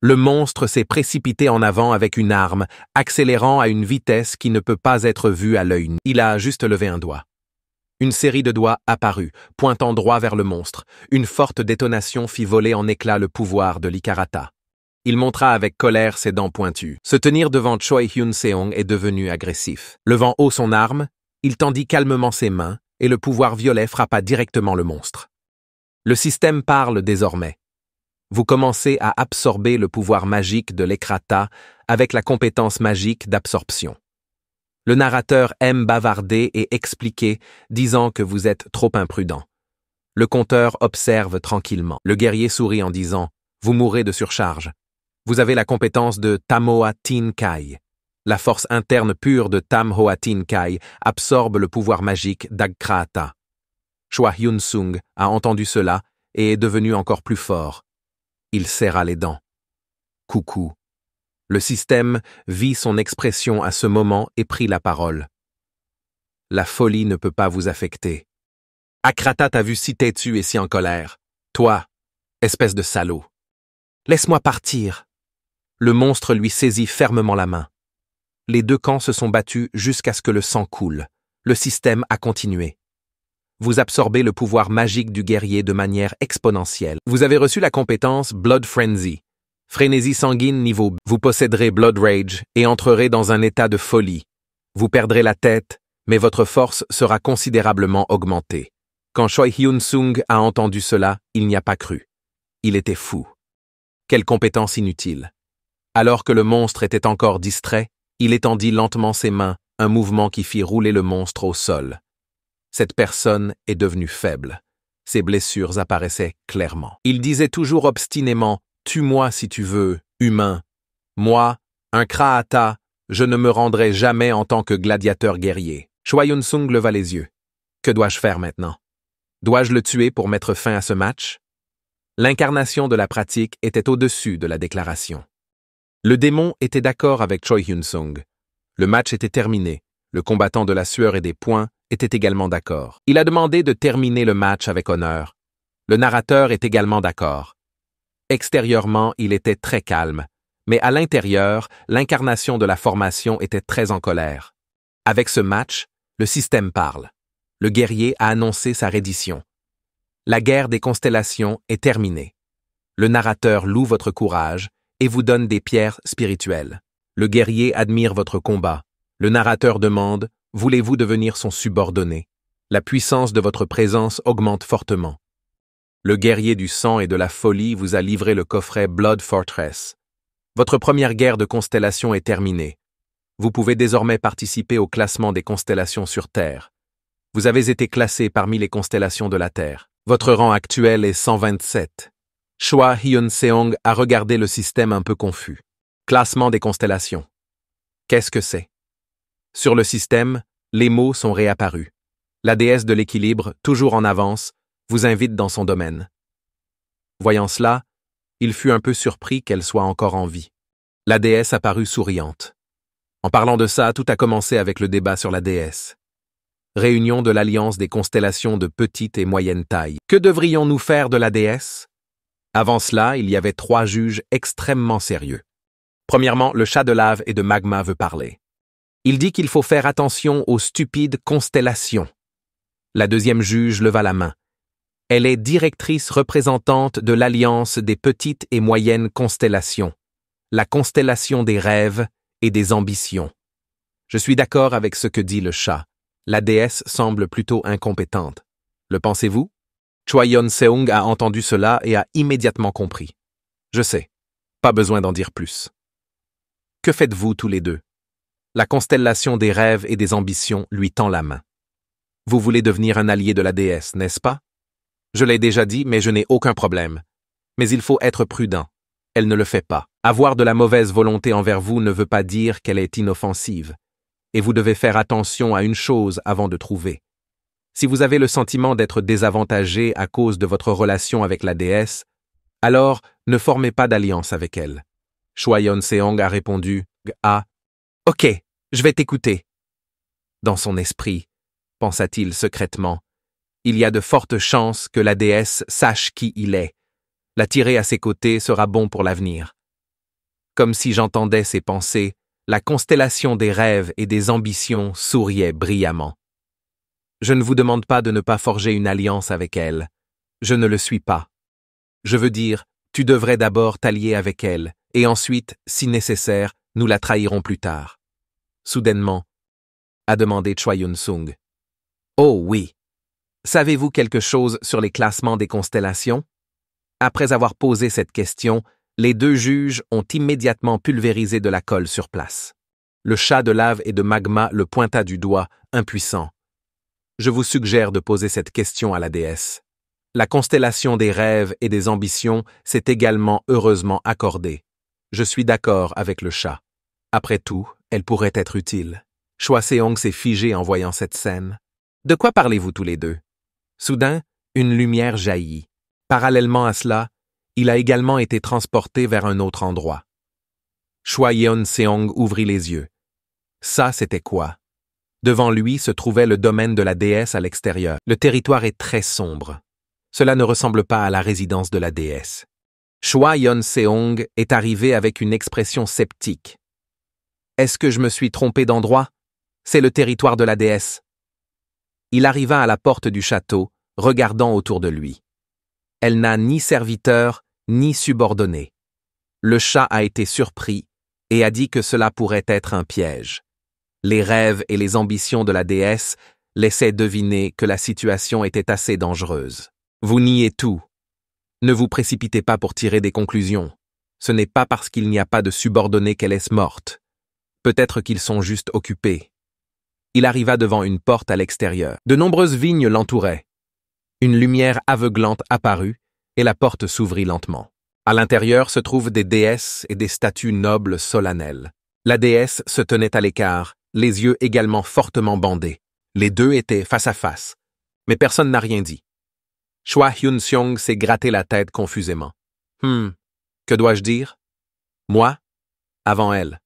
Le monstre s'est précipité en avant avec une arme, accélérant à une vitesse qui ne peut pas être vue à l'œil nu. Il a juste levé un doigt. Une série de doigts apparut, pointant droit vers le monstre. Une forte détonation fit voler en éclats le pouvoir de l'Ikarata. Il montra avec colère ses dents pointues. Se tenir devant Choi Hyun-seong est devenu agressif. Levant haut son arme, il tendit calmement ses mains et le pouvoir violet frappa directement le monstre. Le système parle désormais. Vous commencez à absorber le pouvoir magique de l'Ekkrata avec la compétence magique d'absorption. Le narrateur aime bavarder et expliquer, disant que vous êtes trop imprudent. Le conteur observe tranquillement. Le guerrier sourit en disant « Vous mourrez de surcharge. Vous avez la compétence de Tam Hoa Tin Kai. La force interne pure de Tam Hoa Tin Kai absorbe le pouvoir magique d'Agkrata. » Choi Hyun-sung a entendu cela et est devenu encore plus fort. Il serra les dents. Coucou. Le système vit son expression à ce moment et prit la parole. La folie ne peut pas vous affecter. Agkrata t'a vu si têtu et si en colère. Toi, espèce de salaud. Laisse-moi partir. Le monstre lui saisit fermement la main. les deux camps se sont battus jusqu'à ce que le sang coule. Le système a continué. Vous absorbez le pouvoir magique du guerrier de manière exponentielle. Vous avez reçu la compétence Blood Frenzy. Frénésie sanguine niveau B. Vous posséderez Blood Rage et entrerez dans un état de folie. Vous perdrez la tête, mais votre force sera considérablement augmentée. Quand Choi Hyun-sung a entendu cela, il n'y a pas cru. Il était fou. Quelle compétence inutile. Alors que le monstre était encore distrait, il étendit lentement ses mains, un mouvement qui fit rouler le monstre au sol. Cette personne est devenue faible. Ses blessures apparaissaient clairement. Il disait toujours obstinément « Tue-moi si tu veux, humain. Moi, un Kraata, je ne me rendrai jamais en tant que gladiateur guerrier. » Choi Hyun-sung leva les yeux. Que dois-je faire maintenant? Dois-je le tuer pour mettre fin à ce match? L'incarnation de la pratique était au-dessus de la déclaration. Le démon était d'accord avec Choi Hyun-sung. Le match était terminé. Le combattant de la sueur et des poings était également d'accord. Il a demandé de terminer le match avec honneur. Le narrateur est également d'accord. Extérieurement, il était très calme, mais à l'intérieur, l'incarnation de la formation était très en colère. Avec ce match, le système parle. Le guerrier a annoncé sa reddition. La guerre des constellations est terminée. Le narrateur loue votre courage et vous donne des pierres spirituelles. Le guerrier admire votre combat. Le narrateur demande « Voulez-vous devenir son subordonné ?» La puissance de votre présence augmente fortement. Le guerrier du sang et de la folie vous a livré le coffret Blood Fortress. Votre première guerre de constellation est terminée. Vous pouvez désormais participer au classement des constellations sur Terre. Vous avez été classé parmi les constellations de la Terre. Votre rang actuel est 127. Choi Hyun-seong a regardé le système un peu confus. Classement des constellations. Qu'est-ce que c'est? Sur le système, les mots sont réapparus. La déesse de l'équilibre, toujours en avance, vous invite dans son domaine. Voyant cela, il fut un peu surpris qu'elle soit encore en vie. La déesse apparut souriante. En parlant de ça, tout a commencé avec le débat sur la déesse. Réunion de l'Alliance des constellations de petite et moyenne taille. Que devrions-nous faire de la déesse? Avant cela, il y avait 3 juges extrêmement sérieux. Premièrement, le chat de lave et de magma veut parler. Il dit qu'il faut faire attention aux stupides constellations. La deuxième juge leva la main. Elle est directrice représentante de l'Alliance des petites et moyennes constellations, la constellation des rêves et des ambitions. Je suis d'accord avec ce que dit le chat. La déesse semble plutôt incompétente. Le pensez-vous? Choi Hyun-seong a entendu cela et a immédiatement compris. Je sais, pas besoin d'en dire plus. Que faites-vous tous les deux? La constellation des rêves et des ambitions lui tend la main. Vous voulez devenir un allié de la déesse, n'est-ce pas? Je l'ai déjà dit, mais je n'ai aucun problème. Mais il faut être prudent. Elle ne le fait pas. Avoir de la mauvaise volonté envers vous ne veut pas dire qu'elle est inoffensive. Et vous devez faire attention à une chose avant de trouver. Si vous avez le sentiment d'être désavantagé à cause de votre relation avec la déesse, alors ne formez pas d'alliance avec elle. Choi Hyun-seong a répondu « Ah, ok, je vais t'écouter. » Dans son esprit, pensa-t-il secrètement, il y a de fortes chances que la déesse sache qui il est. L'attirer à ses côtés sera bon pour l'avenir. Comme si j'entendais ses pensées, la constellation des rêves et des ambitions souriait brillamment. Je ne vous demande pas de ne pas forger une alliance avec elle. Je ne le suis pas. Je veux dire, tu devrais d'abord t'allier avec elle, et ensuite, si nécessaire, nous la trahirons plus tard. Soudainement, a demandé Choi Hyun-sung. Oh oui. Savez-vous quelque chose sur les classements des constellations? Après avoir posé cette question, les 2 juges ont immédiatement pulvérisé de la colle sur place. Le chat de lave et de magma le pointa du doigt, impuissant. Je vous suggère de poser cette question à la déesse. La constellation des rêves et des ambitions s'est également heureusement accordée. Je suis d'accord avec le chat. Après tout, elle pourrait être utile. Choi Seong s'est figé en voyant cette scène. De quoi parlez-vous tous les deux? Soudain, une lumière jaillit. Parallèlement à cela, il a également été transporté vers un autre endroit. Choi Hyun-seong ouvrit les yeux. Ça, c'était quoi? Devant lui se trouvait le domaine de la déesse à l'extérieur. Le territoire est très sombre. Cela ne ressemble pas à la résidence de la déesse. Choi Hyun-seong est arrivé avec une expression sceptique. Est-ce que je me suis trompé d'endroit? C'est le territoire de la déesse. Il arriva à la porte du château, regardant autour de lui. Elle n'a ni serviteur, ni subordonné. Le chat a été surpris et a dit que cela pourrait être un piège. Les rêves et les ambitions de la déesse laissaient deviner que la situation était assez dangereuse. Vous niez tout. Ne vous précipitez pas pour tirer des conclusions. Ce n'est pas parce qu'il n'y a pas de subordonnés qu'elle est morte. Peut-être qu'ils sont juste occupés. Il arriva devant une porte à l'extérieur. De nombreuses vignes l'entouraient. Une lumière aveuglante apparut et la porte s'ouvrit lentement. À l'intérieur se trouvent des déesses et des statues nobles solennelles. La déesse se tenait à l'écart, les yeux également fortement bandés. Les deux étaient face à face, mais personne n'a rien dit. Choi Hyun-seong s'est gratté la tête confusément. Que dois-je dire? Moi? Avant elle.